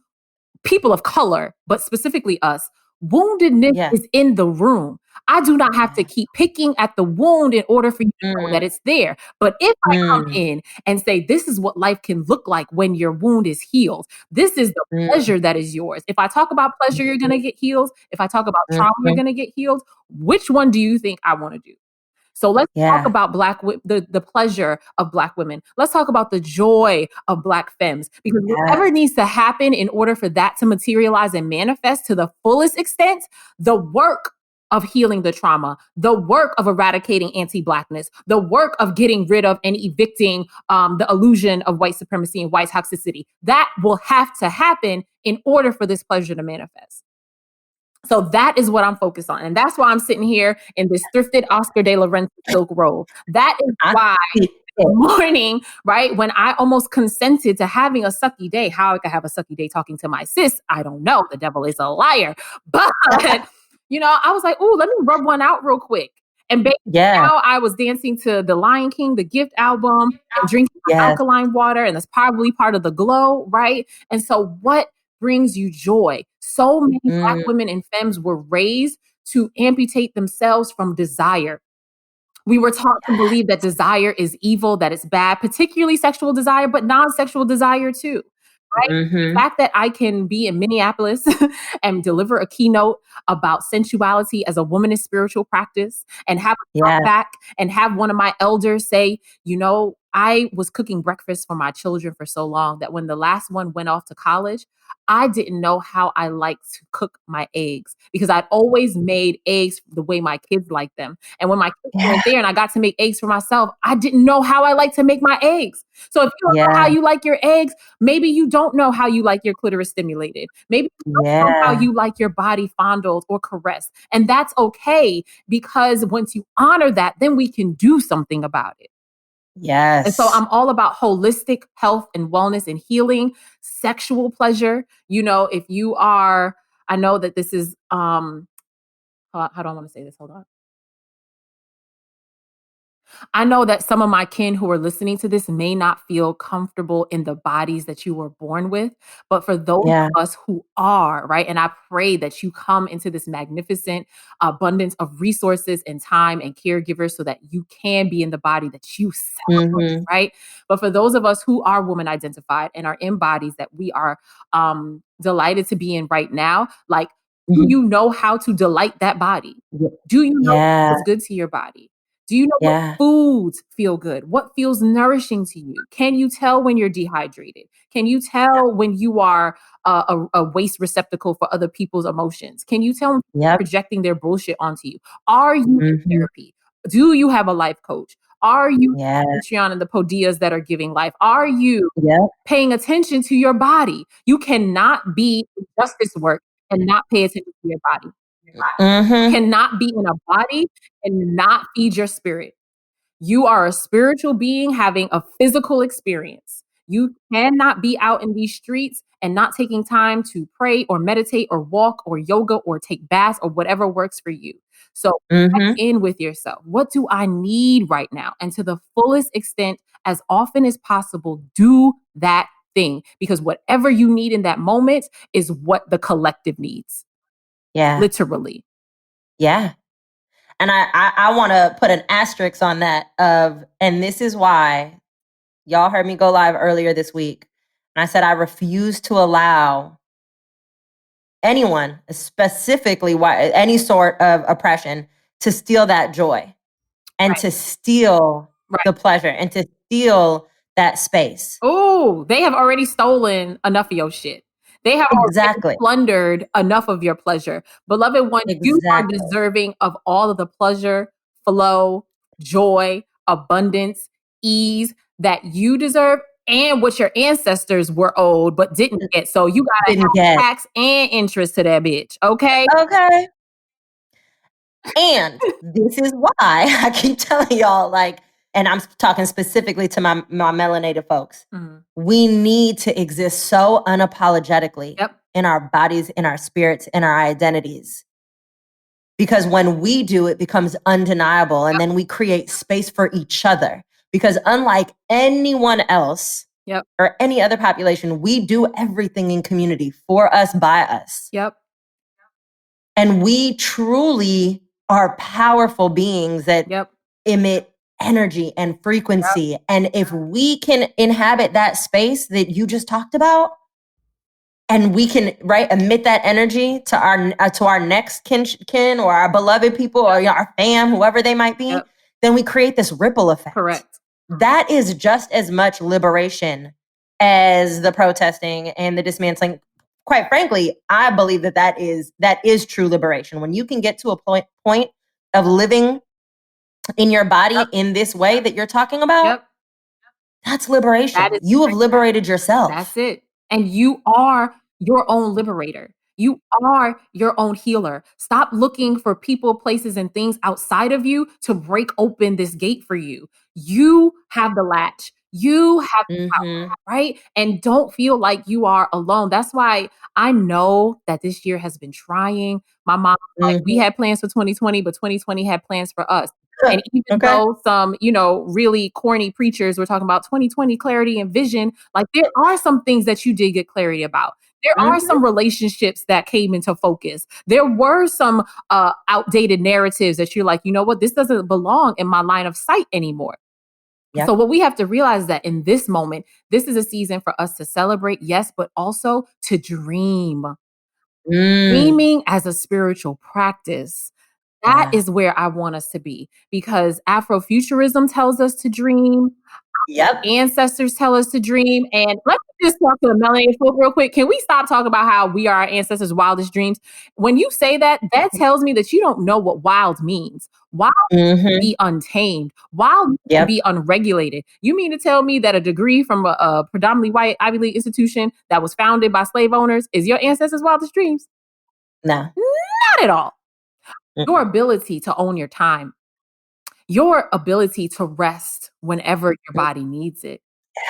Speaker 2: people of color, but specifically us, woundedness is in the room. I do not have to keep picking at the wound in order for you to know that it's there. But if I come in and say, this is what life can look like when your wound is healed, this is the pleasure that is yours. If I talk about pleasure, you're going to get healed. If I talk about trauma, you're going to get healed. Which one do you think I want to do? So let's talk about the pleasure of Black women. Let's talk about the joy of Black femmes, because whatever needs to happen in order for that to materialize and manifest to the fullest extent, the work of healing the trauma, the work of eradicating anti-Blackness, the work of getting rid of and evicting the illusion of white supremacy and white toxicity, that will have to happen in order for this pleasure to manifest. So that is what I'm focused on. And that's why I'm sitting here in this thrifted Oscar de la Renta silk robe. That is why this morning, right, when I almost consented to having a sucky day, how I could have a sucky day talking to my sis, I don't know. The devil is a liar. But, you know, I was like, ooh, let me rub one out real quick. And now I was dancing to The Lion King, the Gift album, and drinking alkaline water. And that's probably part of the glow, right? And so what brings you joy? So many Black women and femmes were raised to amputate themselves from desire. We were taught to believe that desire is evil, that it's bad, particularly sexual desire, but non-sexual desire too. Right? The fact that I can be in Minneapolis and deliver a keynote about sensuality as a womanist spiritual practice, and have a talk back and have one of my elders say, you know, I was cooking breakfast for my children for so long that when the last one went off to college, I didn't know how I liked to cook my eggs, because I'd always made eggs the way my kids liked them. And when my kids went there and I got to make eggs for myself, I didn't know how I like to make my eggs. So if you don't know how you like your eggs, maybe you don't know how you like your clitoris stimulated. Maybe you don't know how you like your body fondled or caressed. And that's okay, because once you honor that, then we can do something about it.
Speaker 1: Yes.
Speaker 2: And so I'm all about holistic health and wellness and healing, sexual pleasure. You know, if you are, I know that this is, how do I want to say this? Hold on. I know that some of my kin who are listening to this may not feel comfortable in the bodies that you were born with, but for those of us who are, right? And I pray that you come into this magnificent abundance of resources and time and caregivers so that you can be in the body that you celebrate, right? But for those of us who are woman identified and are in bodies that we are delighted to be in right now, like, do you know how to delight that body? Do you know what's good to your body? Do you know what foods feel good? What feels nourishing to you? Can you tell when you're dehydrated? Can you tell when you are a waste receptacle for other people's emotions? Can you tell when people are projecting their bullshit onto you? Are you in therapy? Do you have a life coach? Are you Patreon and the Podias that are giving life? Are you paying attention to your body? You cannot be in justice work and not pay attention to your body. You cannot be in a body and not feed your spirit. You are a spiritual being having a physical experience. You cannot be out in these streets and not taking time to pray or meditate or walk or yoga or take baths or whatever works for you. So check in with yourself. What do I need right now? And to the fullest extent, as often as possible, do that thing, because whatever you need in that moment is what the collective needs.
Speaker 1: Yeah.
Speaker 2: Literally.
Speaker 1: Yeah. And I want to put an asterisk on that and this is why y'all heard me go live earlier this week. And I said, I refuse to allow anyone, specifically any sort of oppression, to steal that joy and to steal the pleasure and to steal that space.
Speaker 2: Oh, they have already stolen enough of your shit. They have already plundered enough of your pleasure. Beloved one, you are deserving of all of the pleasure, flow, joy, abundance, ease that you deserve and what your ancestors were owed but didn't get. So you gotta have tax and interest to that bitch. Okay?
Speaker 1: Okay. And this is why I keep telling y'all, like, and I'm talking specifically to my melanated folks. Mm-hmm. We need to exist so unapologetically in our bodies, in our spirits, in our identities. Because when we do, it becomes undeniable. And then we create space for each other. Because unlike anyone else or any other population, we do everything in community for us, by us. And we truly are powerful beings that emit energy and frequency. And if we can inhabit that space that you just talked about, and we can emit that energy to our next kin or our beloved people or our fam, whoever they might be, then we create this ripple effect.
Speaker 2: Correct.
Speaker 1: That is just as much liberation as the protesting and the dismantling. Quite frankly, I believe that is true liberation. When you can get to a point of living in your body in this way that you're talking about, that's liberation. You have liberated yourself.
Speaker 2: That's it. And you are your own liberator. You are your own healer. Stop looking for people, places, and things outside of you to break open this gate for you. You have the latch. You have the power, right? And don't feel like you are alone. That's why I know that this year has been trying. My mom, we had plans for 2020, but 2020 had plans for us. And even though some, really corny preachers were talking about 2020 clarity and vision, like there are some things that you did get clarity about. There are some relationships that came into focus. There were some outdated narratives that you're like, you know what, this doesn't belong in my line of sight anymore. So what we have to realize is that in this moment, this is a season for us to celebrate, yes, but also to dream. Dreaming as a spiritual practice. That is where I want us to be, because Afrofuturism tells us to dream. Ancestors tell us to dream. And let's just talk to the melanated folk real quick. Can we stop talking about how we are our ancestors' wildest dreams? When you say that, that tells me that you don't know what wild means. Wild means to be untamed. Wild means to be unregulated. You mean to tell me that a degree from a predominantly white Ivy League institution that was founded by slave owners is your ancestors' wildest dreams?
Speaker 1: No.
Speaker 2: Not at all. Your ability to own your time, your ability to rest whenever your body needs it,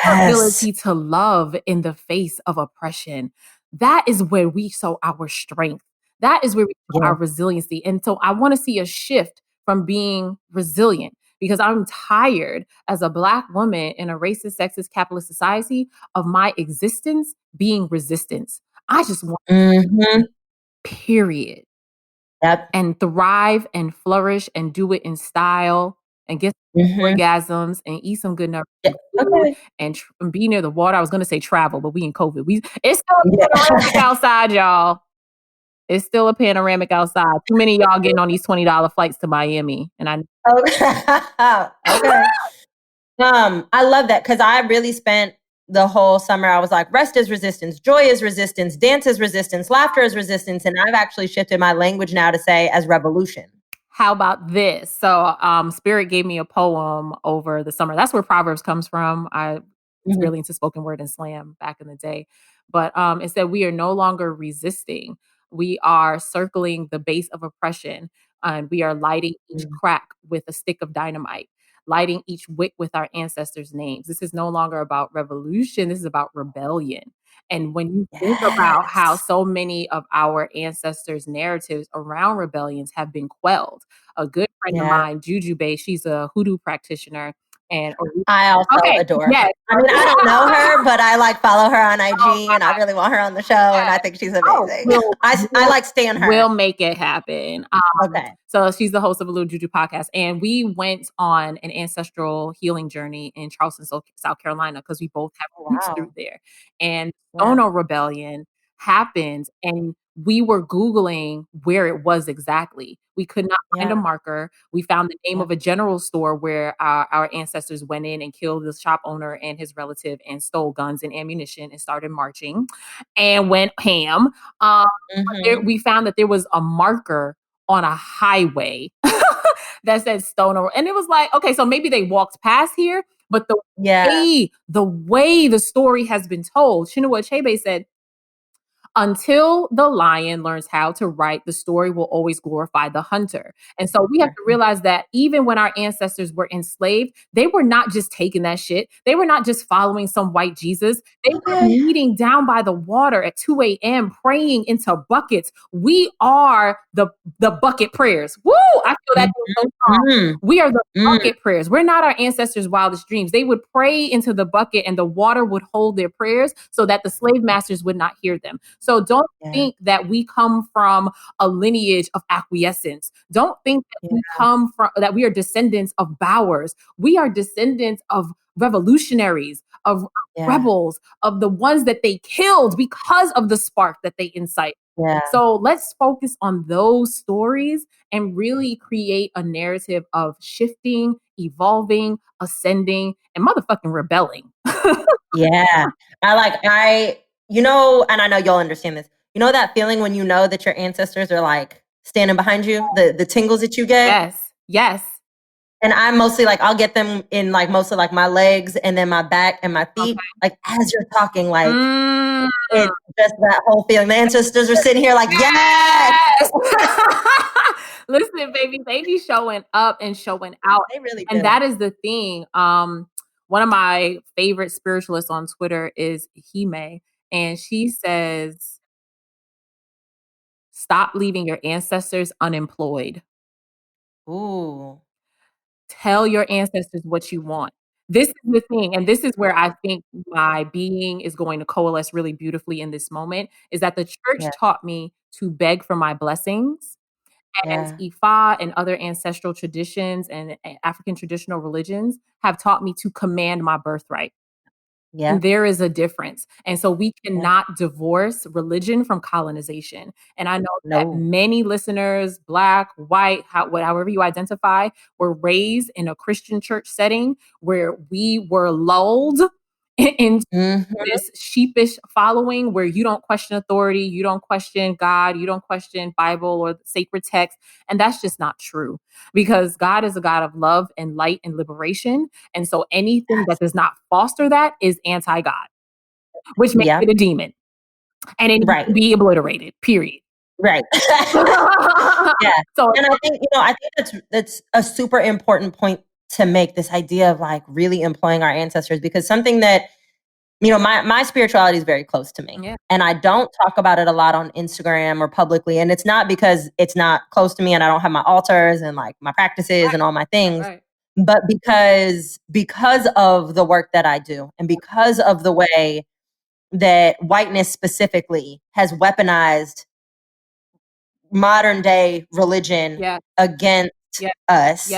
Speaker 2: your ability to love in the face of oppression. That is where we show our strength. That is where we show our resiliency. And so I want to see a shift from being resilient, because I'm tired as a Black woman in a racist, sexist, capitalist society of my existence being resistance. I just want period. And thrive and flourish and do it in style and get orgasms and eat some good enough food and be near the water. I was going to say travel, but we in COVID. It's still a panoramic outside, y'all. It's still a panoramic outside. Too many of y'all getting on these $20 flights to Miami. And I
Speaker 1: I love that, because I really spent the whole summer, I was like, rest is resistance, joy is resistance, dance is resistance, laughter is resistance. And I've actually shifted my language now to say as revolution.
Speaker 2: How about this? So Spirit gave me a poem over the summer. That's where Proverbs comes from. I was really into spoken word and slam back in the day. But it said, we are no longer resisting. We are circling the base of oppression, and we are lighting each crack with a stick of dynamite, lighting each wick with our ancestors' names. This is no longer about revolution. This is about rebellion. And when you think about how so many of our ancestors' narratives around rebellions have been quelled, a good friend of mine, Juju Bay, she's a hoodoo practitioner. And
Speaker 1: I also adore her. I mean, I don't know her, but I follow her on IG, and I really want her on the show, and I think she's amazing. I like staying her.
Speaker 2: We'll make it happen. So she's the host of a Little Juju podcast, and we went on an ancestral healing journey in Charleston, South Carolina, because we both have roots through there. And Ono Rebellion happened, and we were Googling where it was exactly. We could not find a marker. We found the name of a general store where our ancestors went in and killed the shop owner and his relative and stole guns and ammunition and started marching and went ham. We found that there was a marker on a highway that said Stoner. And it was like, okay, so maybe they walked past here, but the way the story has been told, Chinua Achebe said, until the lion learns how to write, the story will always glorify the hunter. And so we have to realize that even when our ancestors were enslaved, they were not just taking that shit. They were not just following some white Jesus. They were meeting down by the water at 2 a.m., praying into buckets. We are the bucket prayers. Woo! I feel that so strong. We are the bucket prayers. We're not our ancestors' wildest dreams. They would pray into the bucket and the water would hold their prayers so that the slave masters would not hear them. So don't think that we come from a lineage of acquiescence. Don't think that we come from, that we are descendants of bowers. We are descendants of revolutionaries, of rebels, of the ones that they killed because of the spark that they incite. So let's focus on those stories and really create a narrative of shifting, evolving, ascending, and motherfucking rebelling.
Speaker 1: You know, and I know you'll understand this. You know that feeling when you know that your ancestors are like standing behind you, the tingles that you get?
Speaker 2: Yes.
Speaker 1: And I'm mostly like, I'll get them in like mostly like my legs and then my back and my feet. Like as you're talking, like it's just that whole feeling. The ancestors are sitting here like, yes!
Speaker 2: Listen, baby, they be showing up and showing out.
Speaker 1: They really do.
Speaker 2: And that is the thing. One of my favorite spiritualists on Twitter is Hime. And she says, stop leaving your ancestors unemployed.
Speaker 1: Ooh.
Speaker 2: Tell your ancestors what you want. This is the thing. And this is where I think my being is going to coalesce really beautifully in this moment, is that the church taught me to beg for my blessings. And Ifa and other ancestral traditions and African traditional religions have taught me to command my birthright. And there is a difference. And so we cannot divorce religion from colonization. And I know that many listeners, Black, white, however you identify, were raised in a Christian church setting where we were lulled into this sheepish following where you don't question authority, you don't question God, you don't question Bible or sacred text. And that's just not true, because God is a God of love and light and liberation. And so anything that does not foster that is anti-God, which makes it a demon. And it needs to be obliterated, period.
Speaker 1: Right. So, and I think that's a super important point to make, this idea of like really employing our ancestors, because something that, you know, my spirituality is very close to me and I don't talk about it a lot on Instagram or publicly. And it's not because it's not close to me and I don't have my altars and like my practices and all my things, but because of the work that I do and because of the way that whiteness specifically has weaponized modern day religion against us.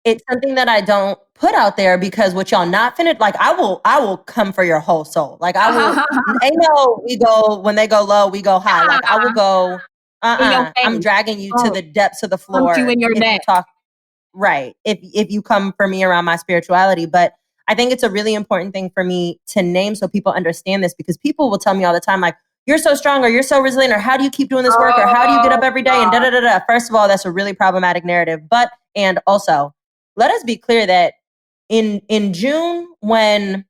Speaker 1: It's something that I don't put out there, because what y'all not finna, like, I will come for your whole soul. Like I will, they know we go, when they go low, we go high. Like I will go, I'm dragging you to the depths of the floor.
Speaker 2: You in your neck.
Speaker 1: If you come for me around my spirituality. But I think it's a really important thing for me to name so people understand this, because people will tell me all the time, like, you're so strong, or you're so resilient, or how do you keep doing this work, or how do you get up every day, and da da da da. First of all, that's a really problematic narrative. And also, let us be clear that in June, when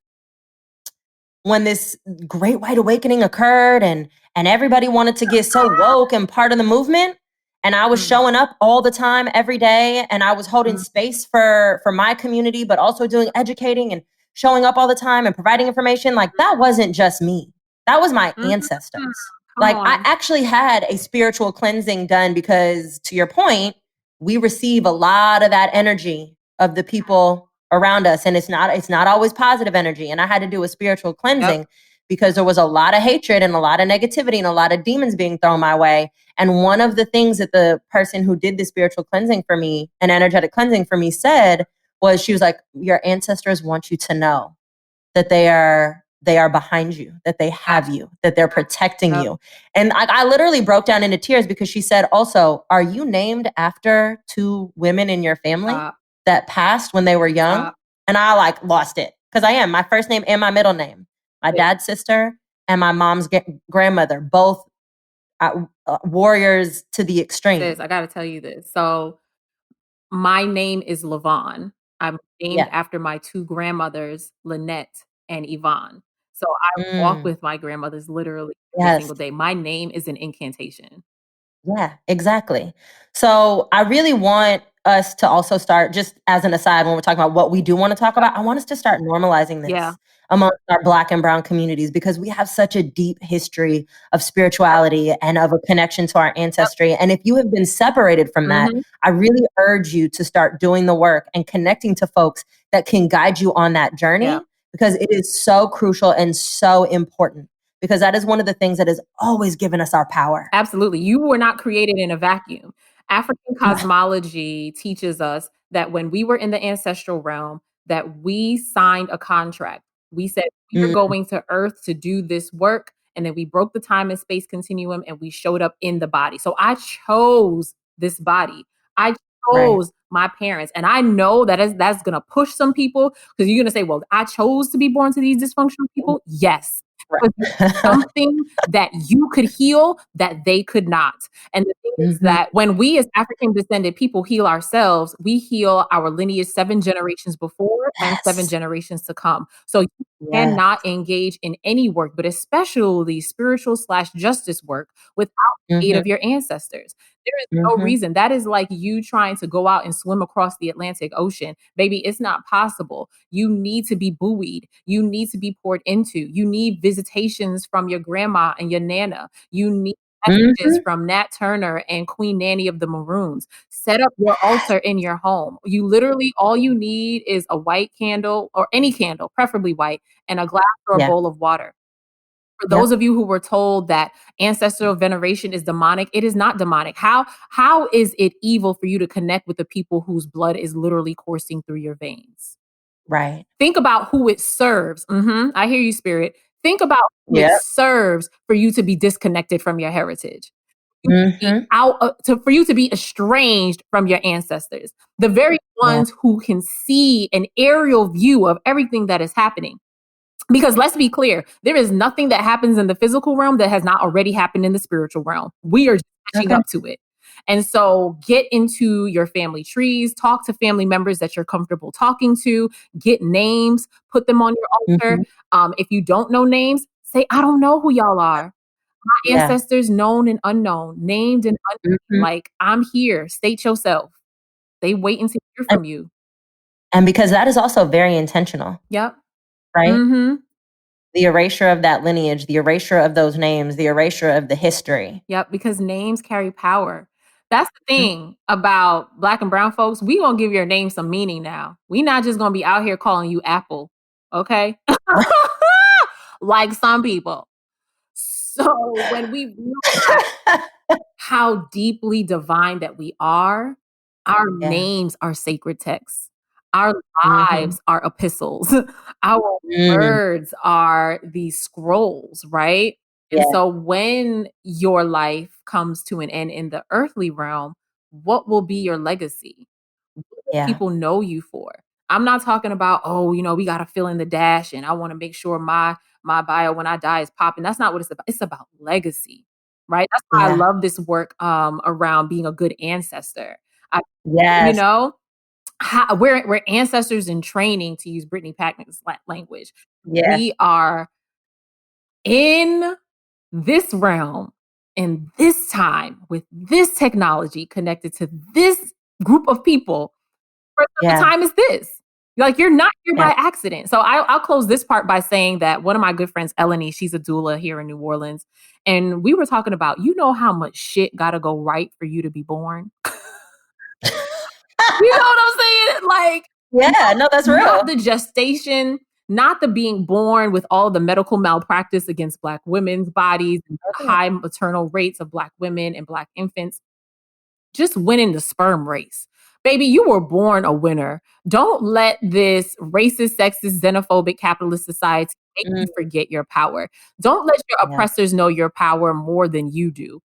Speaker 1: this great white awakening occurred and everybody wanted to get so woke and part of the movement, and I was showing up all the time, every day, and I was holding space for my community, but also doing educating and showing up all the time and providing information, like that wasn't just me. That was my ancestors. Like I actually had a spiritual cleansing done, because to your point, we receive a lot of that energy of the people around us. And it's not always positive energy. And I had to do a spiritual cleansing because there was a lot of hatred and a lot of negativity and a lot of demons being thrown my way. And one of the things that the person who did the spiritual cleansing for me, an energetic cleansing for me, said was, she was like, your ancestors want you to know that they are they are behind you, that they have you, that they're protecting you. And I literally broke down into tears because she said also, are you named after 2 women in your family that passed when they were young? And I like lost it because I am. My first name and my middle name. My dad's sister and my mom's grandmother, both warriors to the extreme.
Speaker 2: Sis, I got to tell you this. So my name is Lyvonne. I'm named after my 2 grandmothers, Lynette and Yvonne. So I walk with my grandmothers literally every single day. My name is an incantation.
Speaker 1: Yeah, exactly. So I really want us to also start, just as an aside, when we're talking about what we do want to talk about, I want us to start normalizing this among our Black and brown communities, because we have such a deep history of spirituality and of a connection to our ancestry. And if you have been separated from that, I really urge you to start doing the work and connecting to folks that can guide you on that journey, because it is so crucial and so important. Because that is one of the things that has always given us our power.
Speaker 2: Absolutely. You were not created in a vacuum. African cosmology teaches us that when we were in the ancestral realm, that we signed a contract. We said we were going to Earth to do this work, and then we broke the time and space continuum and we showed up in the body. So I chose this body. I chose my parents. And I know that's going to push some people, because you're going to say, well, I chose to be born to these dysfunctional people. Yes. Something that you could heal that they could not. And the thing is that when we as African descended people heal ourselves, we heal our lineage 7 generations before and 7 generations to come. So you cannot engage in any work, but especially spiritual/justice work, without the aid of your ancestors. There is no reason. That is like you trying to go out and swim across the Atlantic Ocean. Baby, it's not possible. You need to be buoyed. You need to be poured into. You need visitations from your grandma and your nana. You need messages from Nat Turner and Queen Nanny of the Maroons. Set up your altar in your home. You literally, all you need is a white candle, or any candle, preferably white, and a glass or a bowl of water. For those of you who were told that ancestral veneration is demonic, it is not demonic. How is it evil for you to connect with the people whose blood is literally coursing through your veins?
Speaker 1: Right.
Speaker 2: Think about who it serves. I hear you, Spirit. Think about who it serves for you to be disconnected from your heritage. For you to be estranged from your ancestors. The very ones who can see an aerial view of everything that is happening. Because let's be clear, there is nothing that happens in the physical realm that has not already happened in the spiritual realm. We are just catching up to it. And so get into your family trees, talk to family members that you're comfortable talking to, get names, put them on your altar. If you don't know names, say, I don't know who y'all are. My ancestors, known and unknown, named and unknown. Like, I'm here. State yourself. They waiting to hear from you.
Speaker 1: And because that is also very intentional.
Speaker 2: Yep.
Speaker 1: Right? The erasure of that lineage, the erasure of those names, the erasure of the history.
Speaker 2: Yep, because names carry power. That's the thing about Black and brown folks. We gonna give your name some meaning now. We not just gonna be out here calling you Apple, okay? Like some people. So when we realize how deeply divine that we are, our names are sacred texts. Our lives are epistles. Our words are these scrolls, right? And so when your life comes to an end in the earthly realm, what will be your legacy? What will people know you for? I'm not talking about, we got to fill in the dash and I want to make sure my bio when I die is popping. That's not what it's about. It's about legacy, right? That's why I love this work around being a good ancestor. We're ancestors in training, to use Brittany Packn's language. We are in this realm, in this time, with this technology connected to this group of people for such a time as this. Like, you're not here by accident. So I'll close this part by saying that one of my good friends, Eleni, she's a doula here in New Orleans. And we were talking about, how much shit gotta go right for you to be born? You know what I'm saying? Like,
Speaker 1: that's real.
Speaker 2: Not the gestation, not the being born with all the medical malpractice against Black women's bodies, and high maternal rates of Black women and Black infants. Just winning the sperm race. Baby, you were born a winner. Don't let this racist, sexist, xenophobic, capitalist society make you forget your power. Don't let your oppressors know your power more than you do.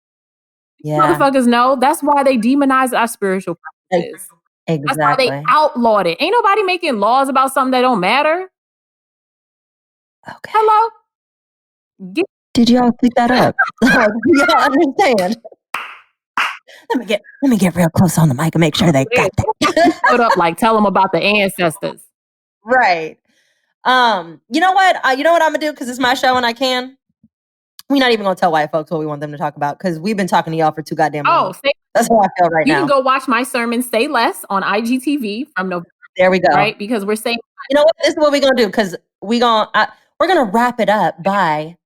Speaker 2: Motherfuckers know. That's why they demonize our spiritual practices.
Speaker 1: Exactly.
Speaker 2: That's why they outlawed it. Ain't nobody making laws about something that don't matter.
Speaker 1: Okay.
Speaker 2: Hello?
Speaker 1: Did y'all pick that up? Y'all understand? Let me get real close on the mic and make sure they got that.
Speaker 2: Put up, like, tell them about the ancestors.
Speaker 1: Right. You know what? I'm gonna do, because it's my show and I can. We're not even gonna tell white folks what we want them to talk about, because we've been talking to y'all for too goddamn long. That's how I feel right now.
Speaker 2: You can go watch my sermon "Say Less" on IGTV from November.
Speaker 1: There we go.
Speaker 2: Right, because we're saying,
Speaker 1: you know what? This is what we're gonna do, because we're gonna wrap it up by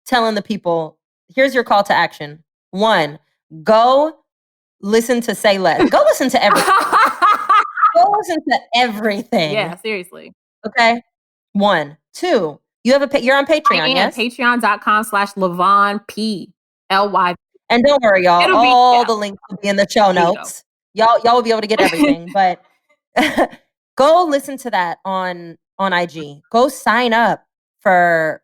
Speaker 1: telling the people, here's your call to action. 1, go listen to Say Less. Go listen to everything. Go listen to everything.
Speaker 2: Yeah, seriously.
Speaker 1: Okay. 1, 2. You're on Patreon, yes?
Speaker 2: Patreon.com/Lyvonne P. L-Y.
Speaker 1: And don't worry, y'all. All the links will be in the show notes. Y'all will be able to get everything. But go listen to that on IG. Go sign up for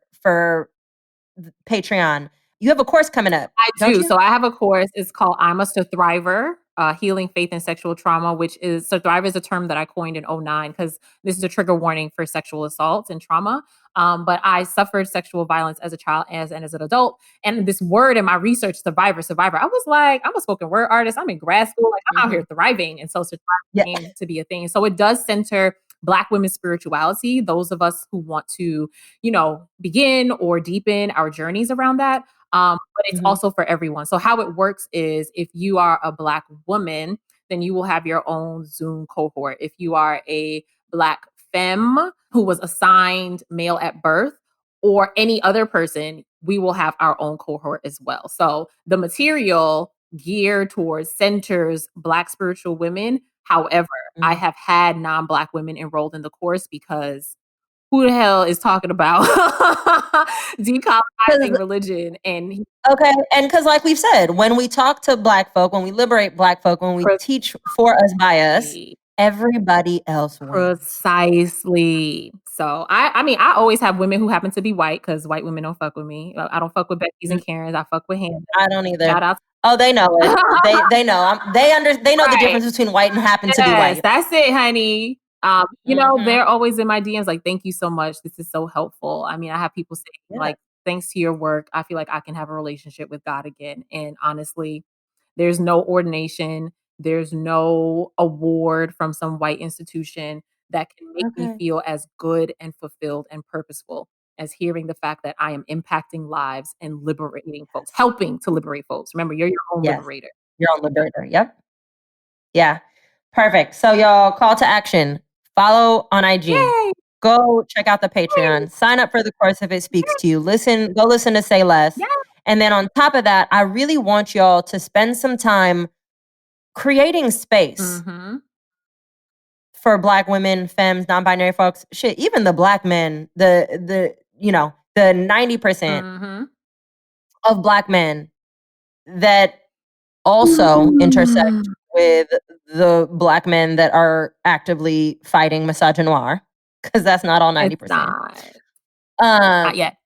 Speaker 1: Patreon. You have a course coming up.
Speaker 2: I do. So I have a course. It's called I'm a Thriver, Healing Faith and Sexual Trauma, which is, Thriver is a term that I coined in 2009, because this is a trigger warning for sexual assault and trauma. But I suffered sexual violence as a child and as an adult. And this word in my research, survivor, I was like, I'm a spoken word artist. I'm in grad school. Like, I'm out here thriving. And so Thriver came to be a thing. So it does center Black women's spirituality, those of us who want to, begin or deepen our journeys around that. But it's also for everyone. So how it works is, if you are a Black woman, then you will have your own Zoom cohort. If you are a Black femme who was assigned male at birth, or any other person, we will have our own cohort as well. So the material geared towards centers Black spiritual women. However, I have had non-Black women enrolled in the course, because who the hell is talking about decolonizing religion? And
Speaker 1: because like we've said, when we talk to Black folk, when we liberate Black folk, when we teach for us by us, everybody else wins.
Speaker 2: Precisely. So I always have women who happen to be white, because white women don't fuck with me. I don't fuck with Becky's and Karen's. I fuck with Hannah.
Speaker 1: I don't either.
Speaker 2: Shout out.
Speaker 1: Oh, they know it. they know. They know the difference between white and happen to be white.
Speaker 2: That's it, honey. They're always in my DMs like, thank you so much. This is so helpful. I mean, I have people say like, thanks to your work, I feel like I can have a relationship with God again. And honestly, there's no ordination. There's no award from some white institution that can make me feel as good and fulfilled and purposeful as hearing the fact that I am impacting lives and liberating folks, helping to liberate folks. Remember, you're your own liberator.
Speaker 1: Your own liberator. Yep. Yeah. Perfect. So y'all, call to action. Follow on IG.
Speaker 2: Yay.
Speaker 1: Go check out the Patreon. Yay. Sign up for the course if it speaks to you. Go listen to Say Less. Yay. And then on top of that, I really want y'all to spend some time creating space for Black women, femmes, non-binary folks. Shit, even the Black men, the 90% of Black men that also intersect with the Black men that are actively fighting misogynoir, because that's not all 90%.
Speaker 2: Not yet.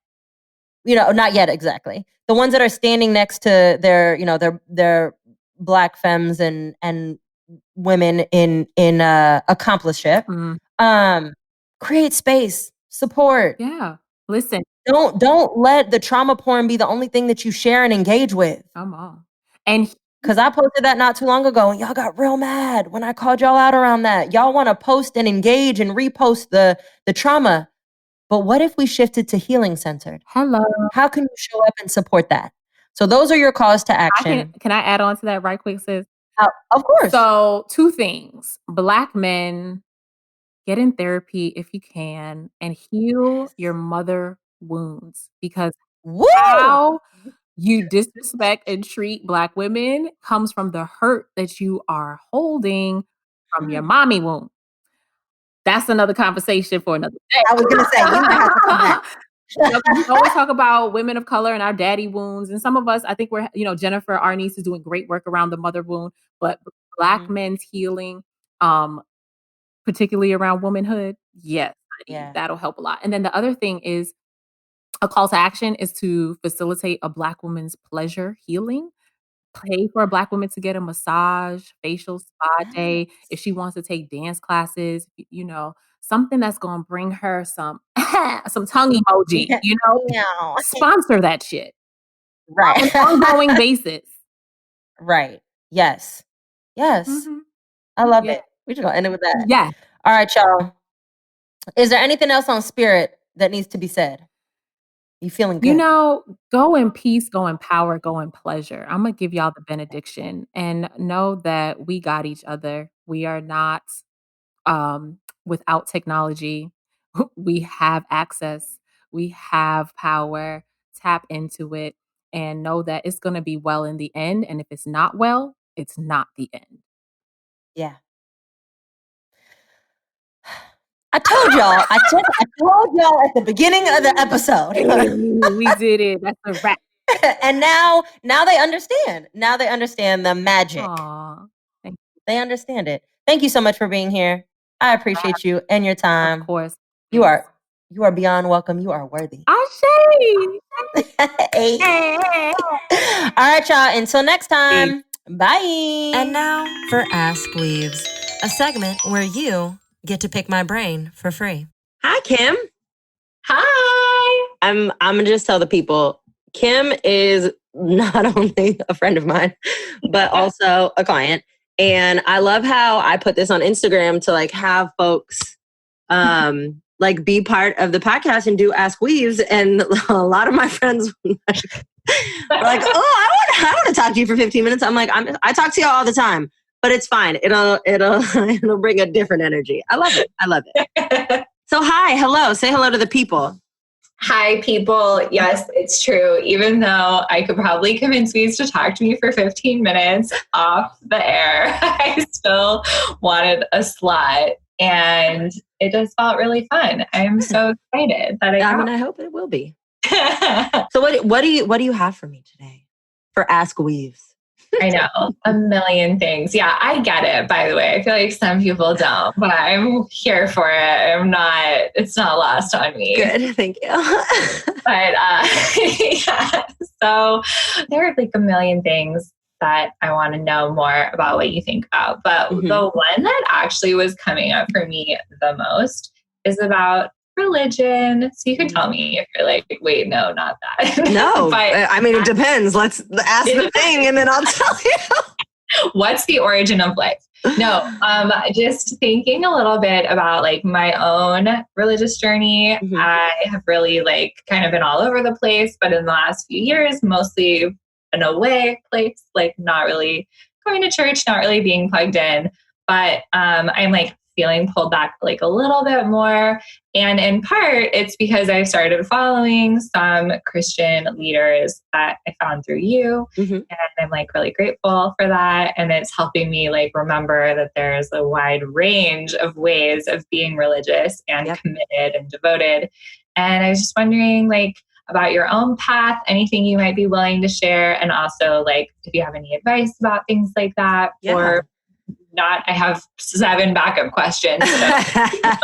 Speaker 1: Not yet, exactly. The ones that are standing next to their Black femmes and women in accomplishment. Create space, support.
Speaker 2: Yeah. Listen.
Speaker 1: Don't let the trauma porn be the only thing that you share and engage with.
Speaker 2: Come on. And
Speaker 1: because I posted that not too long ago, and y'all got real mad when I called y'all out around that. Y'all want to post and engage and repost the trauma. But what if we shifted to healing centered?
Speaker 2: Hello.
Speaker 1: How can you show up and support that? So those are your calls to action.
Speaker 2: Can I add on to that right quick, sis?
Speaker 1: Of course.
Speaker 2: So 2 things. Black men, get in therapy if you can and heal your mother wounds, because how you disrespect and treat Black women comes from the hurt that you are holding from your mommy wound. That's another conversation for another day.
Speaker 1: I was going to say, you might have to come back.
Speaker 2: We always talk about women of color and our daddy wounds. And some of us, I think Jennifer, our niece, is doing great work around the mother wound. But Black men's healing particularly around womanhood, yes, that'll help a lot. And then the other thing is a call to action is to facilitate a Black woman's pleasure healing. Pay for a Black woman to get a massage, facial spa day, if she wants to take dance classes, something that's going to bring her some tongue emoji, sponsor that shit.
Speaker 1: Right.
Speaker 2: On an ongoing basis.
Speaker 1: Right. Yes. Mm-hmm. I love it. We just gonna end it with that.
Speaker 2: Yeah.
Speaker 1: All right, y'all. Is there anything else on spirit that needs to be said? You feeling good?
Speaker 2: Go in peace, go in power, go in pleasure. I'm going to give y'all the benediction and know that we got each other. We are not without technology. We have access. We have power. Tap into it and know that it's going to be well in the end. And if it's not well, it's not the end.
Speaker 1: Yeah. I told y'all at the beginning of the episode.
Speaker 2: We did it. That's a wrap.
Speaker 1: And now they understand. Now they understand the magic.
Speaker 2: Aww,
Speaker 1: they understand it. Thank you so much for being here. I appreciate you and your time.
Speaker 2: Of course.
Speaker 1: You are beyond welcome. You are worthy.
Speaker 2: Ashe.
Speaker 1: Hey. All right, y'all. Until next time. Bye. And now for Ask Weaves, a segment where you get to pick my brain for free. Hi, Kim.
Speaker 3: Hi.
Speaker 1: I'm gonna just tell the people, Kim is not only a friend of mine, but also a client. And I love how I put this on Instagram to like have folks like be part of the podcast and do Ask Weaves. And a lot of my friends were like, oh, I want to talk to you for 15 minutes. I'm like, I talk to you all the time, but it's fine. It'll bring a different energy. I love it. So hi, hello, say hello to the people.
Speaker 3: Hi, people. Yes, it's true. Even though I could probably convince Weeze to talk to me for 15 minutes off the air, I still wanted a slot. And it just felt really fun. I'm so excited that
Speaker 1: I hope it will be. So what do you have for me today for Ask Weaves?
Speaker 3: I know, a million things. Yeah, I get it, by the way. I feel like some people don't, but I'm here for it. It's not lost on me.
Speaker 1: Good, thank you.
Speaker 3: But yeah, so there are like a million things that I want to know more about what you think about. But the one that actually was coming up for me the most is about religion. So you can tell me if you're like, wait, no, not that.
Speaker 1: No, but I mean, it depends. Let's ask the thing and then I'll tell you.
Speaker 3: What's the origin of life? No, just thinking a little bit about like my own religious journey. I have really like kind of been all over the place, but in the last few years, mostly an away place, like not really going to church, not really being plugged in, but I'm like feeling pulled back like a little bit more. And in part, it's because I started following some Christian leaders that I found through you. And I'm like really grateful for that. And it's helping me like remember that there's a wide range of ways of being religious and committed and devoted. And I was just wondering like about your own path, anything you might be willing to share. And also like, if you have any advice about things like that or not, I have 7 backup questions. So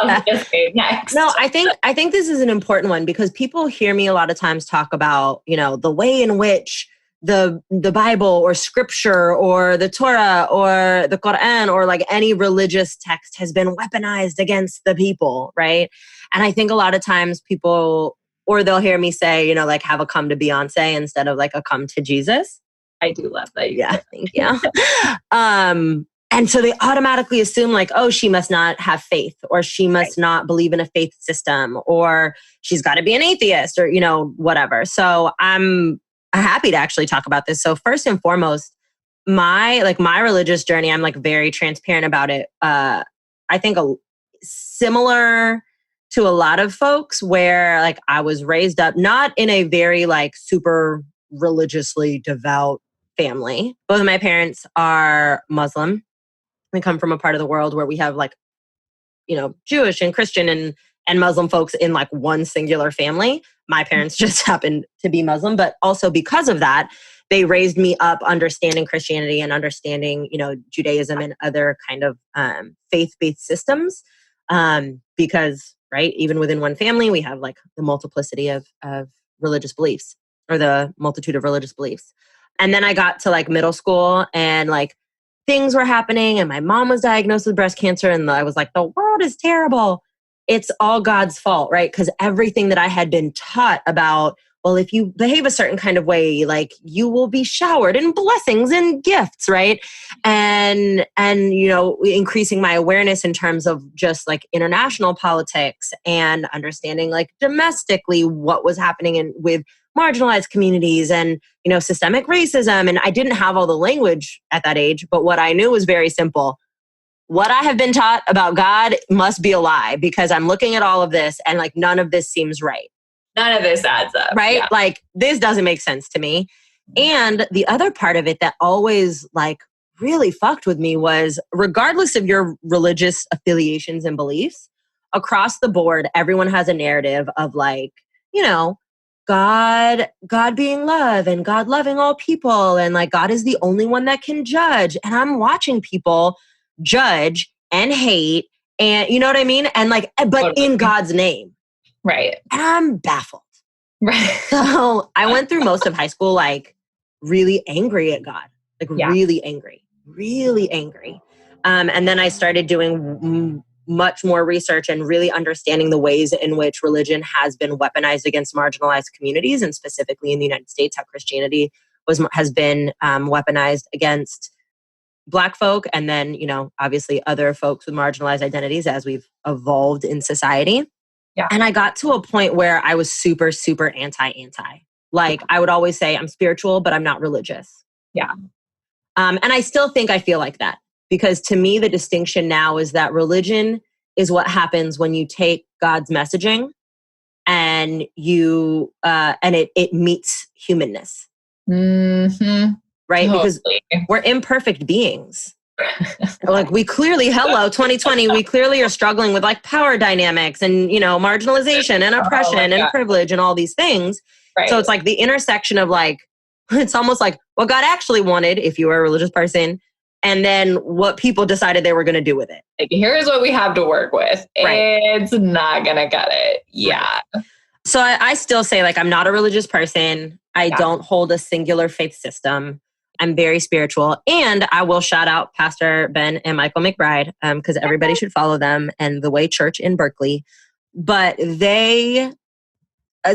Speaker 3: I'll just say next.
Speaker 1: No, I think this is an important one because people hear me a lot of times talk about, the way in which the Bible or scripture or the Torah or the Quran or like any religious text has been weaponized against the people, right? And I think a lot of times people, or they'll hear me say, like have a come to Beyonce instead of like a come to Jesus.
Speaker 3: I do love that.
Speaker 1: Yeah, thank you. And so they automatically assume like, oh, she must not have faith or she must not believe in a faith system or she's got to be an atheist or, whatever. So I'm happy to actually talk about this. So first and foremost, my religious journey, I'm like very transparent about it. I think similar to a lot of folks where like I was raised up, not in a very like super religiously devout family. Both of my parents are Muslim. We come from a part of the world where we have like, Jewish and Christian and Muslim folks in like one singular family. My parents just happened to be Muslim, but also because of that, they raised me up understanding Christianity and understanding, Judaism and other kind of faith-based systems. Because, right, even within one family, we have like the multiplicity of religious beliefs, or the multitude of religious beliefs. And then I got to like middle school, and like things were happening, and my mom was diagnosed with breast cancer, and I was like, the world is terrible. It's all God's fault, right? Because everything that I had been taught about, well, if you behave a certain kind of way, like you will be showered in blessings and gifts, right? And increasing my awareness in terms of just like international politics and understanding like domestically what was happening with marginalized communities and, systemic racism. And I didn't have all the language at that age, but what I knew was very simple. What I have been taught about God must be a lie, because I'm looking at all of this and like none of this seems right.
Speaker 3: None of this adds up.
Speaker 1: Right?
Speaker 3: Yeah.
Speaker 1: Like this doesn't make sense to me. And the other part of it that always like really fucked with me was, regardless of your religious affiliations and beliefs, across the board, everyone has a narrative of like, God being love and God loving all people, and like God is the only one that can judge. And I'm watching people judge and hate, and you know what I mean? And like, but in God's name.
Speaker 3: Right.
Speaker 1: And I'm baffled.
Speaker 3: Right.
Speaker 1: So I went through most of high school like really angry at God, like really angry. And then I started doing much more research and really understanding the ways in which religion has been weaponized against marginalized communities, and specifically in the United States, how Christianity has been weaponized against Black folk, and then, obviously other folks with marginalized identities as we've evolved in society.
Speaker 3: Yeah.
Speaker 1: And I got to a point where I was super, super anti. Like I would always say I'm spiritual, but I'm not religious.
Speaker 3: Yeah.
Speaker 1: And I still think I feel like that, because to me, the distinction now is that religion is what happens when you take God's messaging and it meets humanness.
Speaker 3: Mm-hmm.
Speaker 1: Right?
Speaker 3: Totally.
Speaker 1: Because we're imperfect beings. Like we clearly, 2020, we clearly are struggling with like power dynamics and, marginalization and oppression and privilege and all these things.
Speaker 3: Right.
Speaker 1: So it's like the intersection of like, it's almost like what God actually wanted if you were a religious person, and then what people decided they were going to do with it.
Speaker 3: Like, here's what we have to work with. Right. It's not going to cut it. Yeah.
Speaker 1: Right. So I still say like, I'm not a religious person. I don't hold a singular faith system. I'm very spiritual, and I will shout out Pastor Ben and Michael McBride because everybody should follow them, and the Way Church in Berkeley. But they,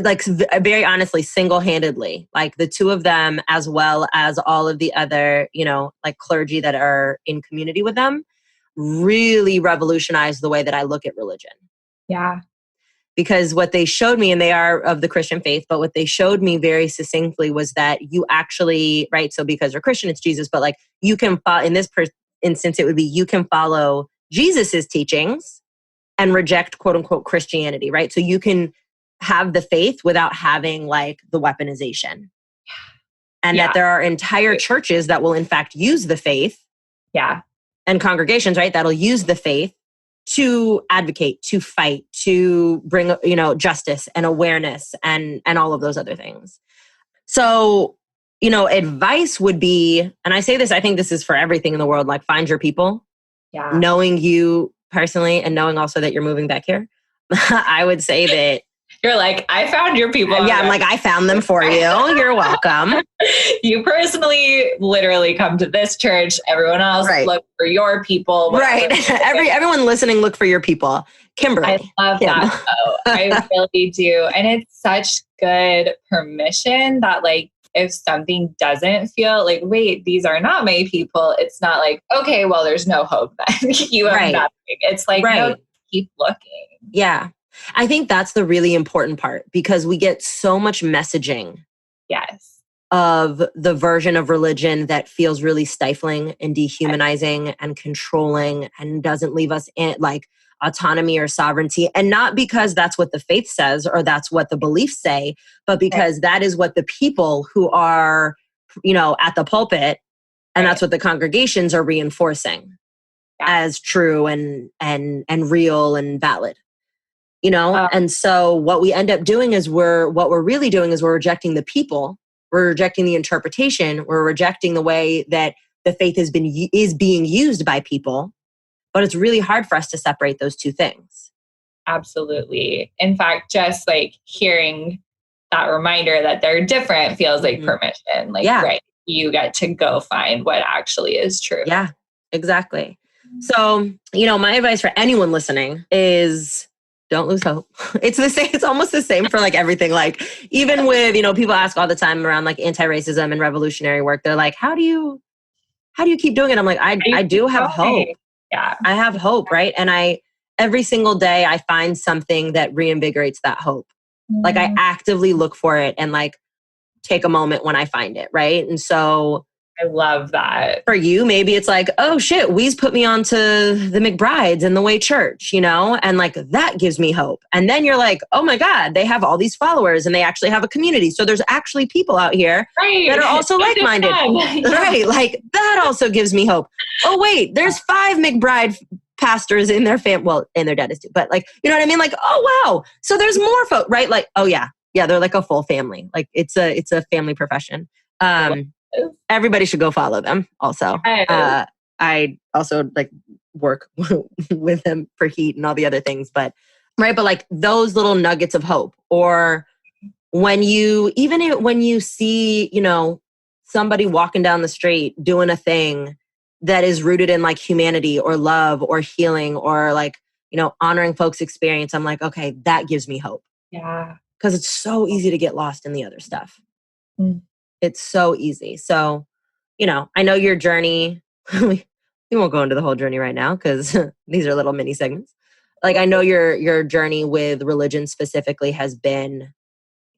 Speaker 1: like very honestly, single-handedly, like the two of them, as well as all of the other, like clergy that are in community with them, really revolutionized the way that I look at religion.
Speaker 3: Yeah. Because
Speaker 1: what they showed me, and they are of the Christian faith, but what they showed me very succinctly was that you actually, right, so because you're Christian, it's Jesus, but like you can follow, in this instance, it would be you can follow Jesus's teachings and reject quote unquote Christianity, right? So you can have the faith without having like the weaponization. And that there are entire churches that will in fact use the faith.
Speaker 3: Yeah.
Speaker 1: And congregations, right, that'll use the faith to advocate, to fight, to bring, justice and awareness and all of those other things. So, advice would be, and I say this, I think this is for everything in the world, like find your people.
Speaker 3: Yeah.
Speaker 1: Knowing you personally and knowing also that you're moving back here, I would say that
Speaker 3: you're like, I found your people.
Speaker 1: Yeah, I'm like, I found them for you. You're welcome.
Speaker 3: You personally literally come to this church. Everyone else look for your people.
Speaker 1: Right. Everyone listening, look for your people. Kimberly.
Speaker 3: I love that though. I really do. And it's such good permission that like, if something doesn't feel like, wait, these are not my people, it's not like, okay, well, there's no hope then. You have nothing. It's like, no, keep looking.
Speaker 1: Yeah. I think that's the really important part, because we get so much messaging of the version of religion that feels really stifling and dehumanizing and controlling and doesn't leave us in like autonomy or sovereignty. And not because that's what the faith says or that's what the beliefs say, but because that is what the people who are, at the pulpit, and that's what the congregations are reinforcing as true and real and valid. And so what we end up doing is we're rejecting the people we're rejecting the interpretation, we're rejecting the way that the faith is being used by people. But it's really hard for us to separate those two things.
Speaker 3: Absolutely. In fact, just like hearing that reminder that they're different feels like permission. Like, right, you get to go find what actually is true.
Speaker 1: Yeah, exactly. So, my advice for anyone listening is don't lose hope. It's the same. It's almost the same for like everything. Like even with, people ask all the time around like anti-racism and revolutionary work. They're like, how do you keep doing it? I'm like, I do have hope.
Speaker 3: Yeah.
Speaker 1: I have hope. Right. And every single day I find something that reinvigorates that hope. Like I actively look for it and like take a moment when I find it. Right. And so
Speaker 3: I love that.
Speaker 1: For you, maybe it's like, oh shit, Weeze put me onto the McBrides and the Way Church, and like that gives me hope. And then you're like, oh my God, they have all these followers and they actually have a community. So there's actually people out here that are also like-minded. Right. Like that also gives me hope. Oh wait, there's 5 McBride pastors in their well, and their dad is too, but like, you know what I mean? Like, oh wow. So there's more folk, right? Like, oh yeah, they're like a full family. Like it's a family profession. Everybody should go follow them also. I also like work with them for heat and all the other things, but like those little nuggets of hope, or when you see, somebody walking down the street doing a thing that is rooted in like humanity or love or healing or like, honoring folks' experience, I'm like, okay, that gives me hope.
Speaker 3: Yeah.
Speaker 1: Because it's so easy to get lost in the other stuff. It's so easy. So, I know your journey, we won't go into the whole journey right now because these are little mini segments. Like I know your journey with religion specifically has been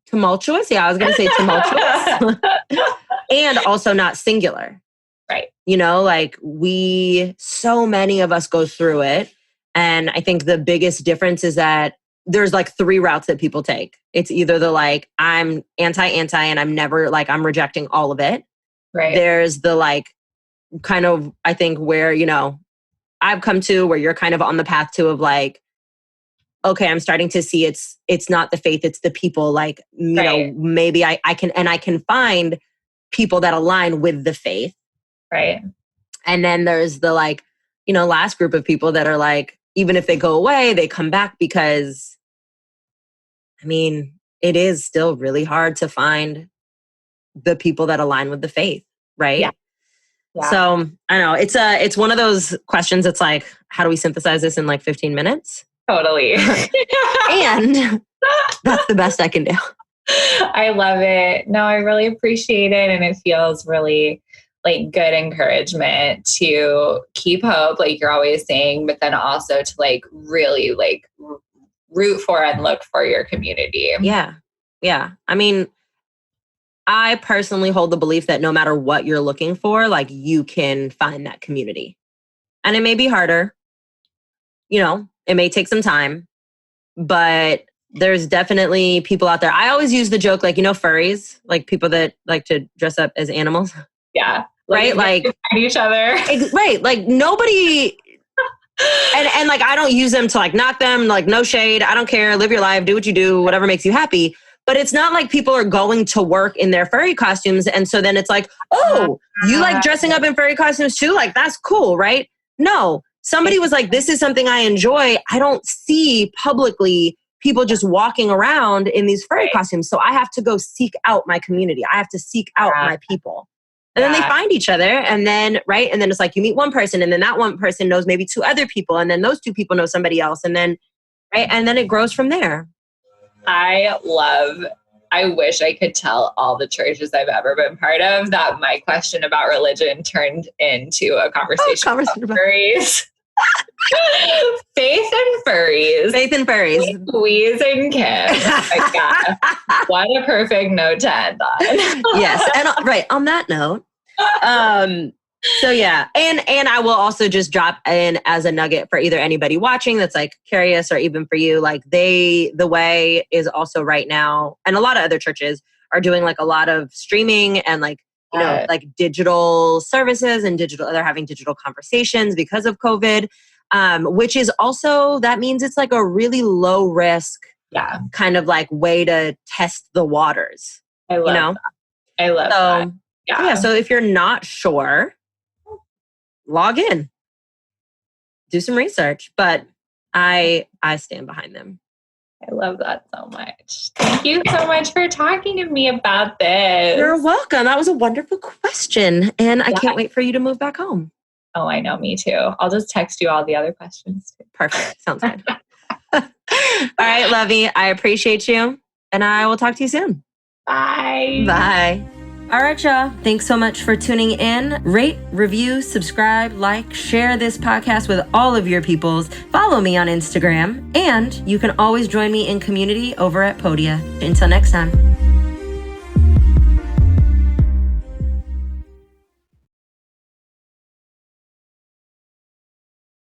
Speaker 1: tumultuous. Yeah, I was going to say tumultuous. And also not singular.
Speaker 3: Right.
Speaker 1: Like so many of us go through it. And I think the biggest difference is that there's like 3 routes that people take. It's either the like, I'm anti, and I'm never like, I'm rejecting all of it.
Speaker 3: Right.
Speaker 1: There's the like, kind of, I think where, I've come to where you're kind of on the path to of like, okay, I'm starting to see it's not the faith, it's the people. Like, maybe I can find people that align with the faith.
Speaker 3: Right.
Speaker 1: And then there's the like, last group of people that are like, even if they go away, they come back because, it is still really hard to find the people that align with the faith, right?
Speaker 3: Yeah.
Speaker 1: So I know it's one of those questions. It's like, how do we synthesize this in like 15 minutes?
Speaker 3: Totally.
Speaker 1: And that's the best I can do.
Speaker 3: I love it. No, I really appreciate it. And it feels really like good encouragement to keep hope, like you're always saying, but then also to like really like root for and look for your community.
Speaker 1: Yeah. Yeah. I personally hold the belief that no matter what you're looking for, like you can find that community. And it may be harder, it may take some time, but there's definitely people out there. I always use the joke, like, furries, like people that like to dress up as animals.
Speaker 3: Yeah.
Speaker 1: Right. Like
Speaker 3: each other.
Speaker 1: Right. Like nobody. And like, I don't use them to like knock them, like no shade. I don't care. Live your life. Do what you do. Whatever makes you happy. But it's not like people are going to work in their furry costumes. And so then it's like, oh, you like dressing up in furry costumes too? Like, that's cool, right? No. Somebody was like, this is something I enjoy. I don't see publicly people just walking around in these furry costumes. So I have to go seek out my community. I have to seek out my people. And then they find each other and then, right? And then it's like you meet one person and then that one person knows maybe 2 other people. And then those 2 people know somebody else. And then, right? And then it grows from there.
Speaker 3: I wish I could tell all the churches I've ever been part of that my question about religion turned into a conversation about furries. Faith and furries. Weeze and Kim. Oh my God. What a perfect note to end on.
Speaker 1: Yes. And right. On that note, so yeah. And I will also just drop in as a nugget for either anybody watching that's like curious or even for you, like the Way is also right now, and a lot of other churches are doing like a lot of streaming and like, like digital services and they're having digital conversations because of COVID, which is also, that means it's like a really low risk kind of like way to test the waters.
Speaker 3: I love that. I love that.
Speaker 1: Yeah. So if you're not sure, log in, do some research, but I stand behind them.
Speaker 3: I love that so much. Thank you so much for talking to me about this.
Speaker 1: You're welcome. That was a wonderful question. And I can't wait for you to move back home.
Speaker 3: Oh, I know. Me too. I'll just text you all the other questions.
Speaker 1: Perfect. Sounds good. All right, Lovey. I appreciate you. And I will talk to you soon.
Speaker 3: Bye.
Speaker 1: Bye. All right, y'all. Thanks so much for tuning in. Rate, review, subscribe, like, share this podcast with all of your peoples. Follow me on Instagram. And you can always join me in community over at Podia. Until next time.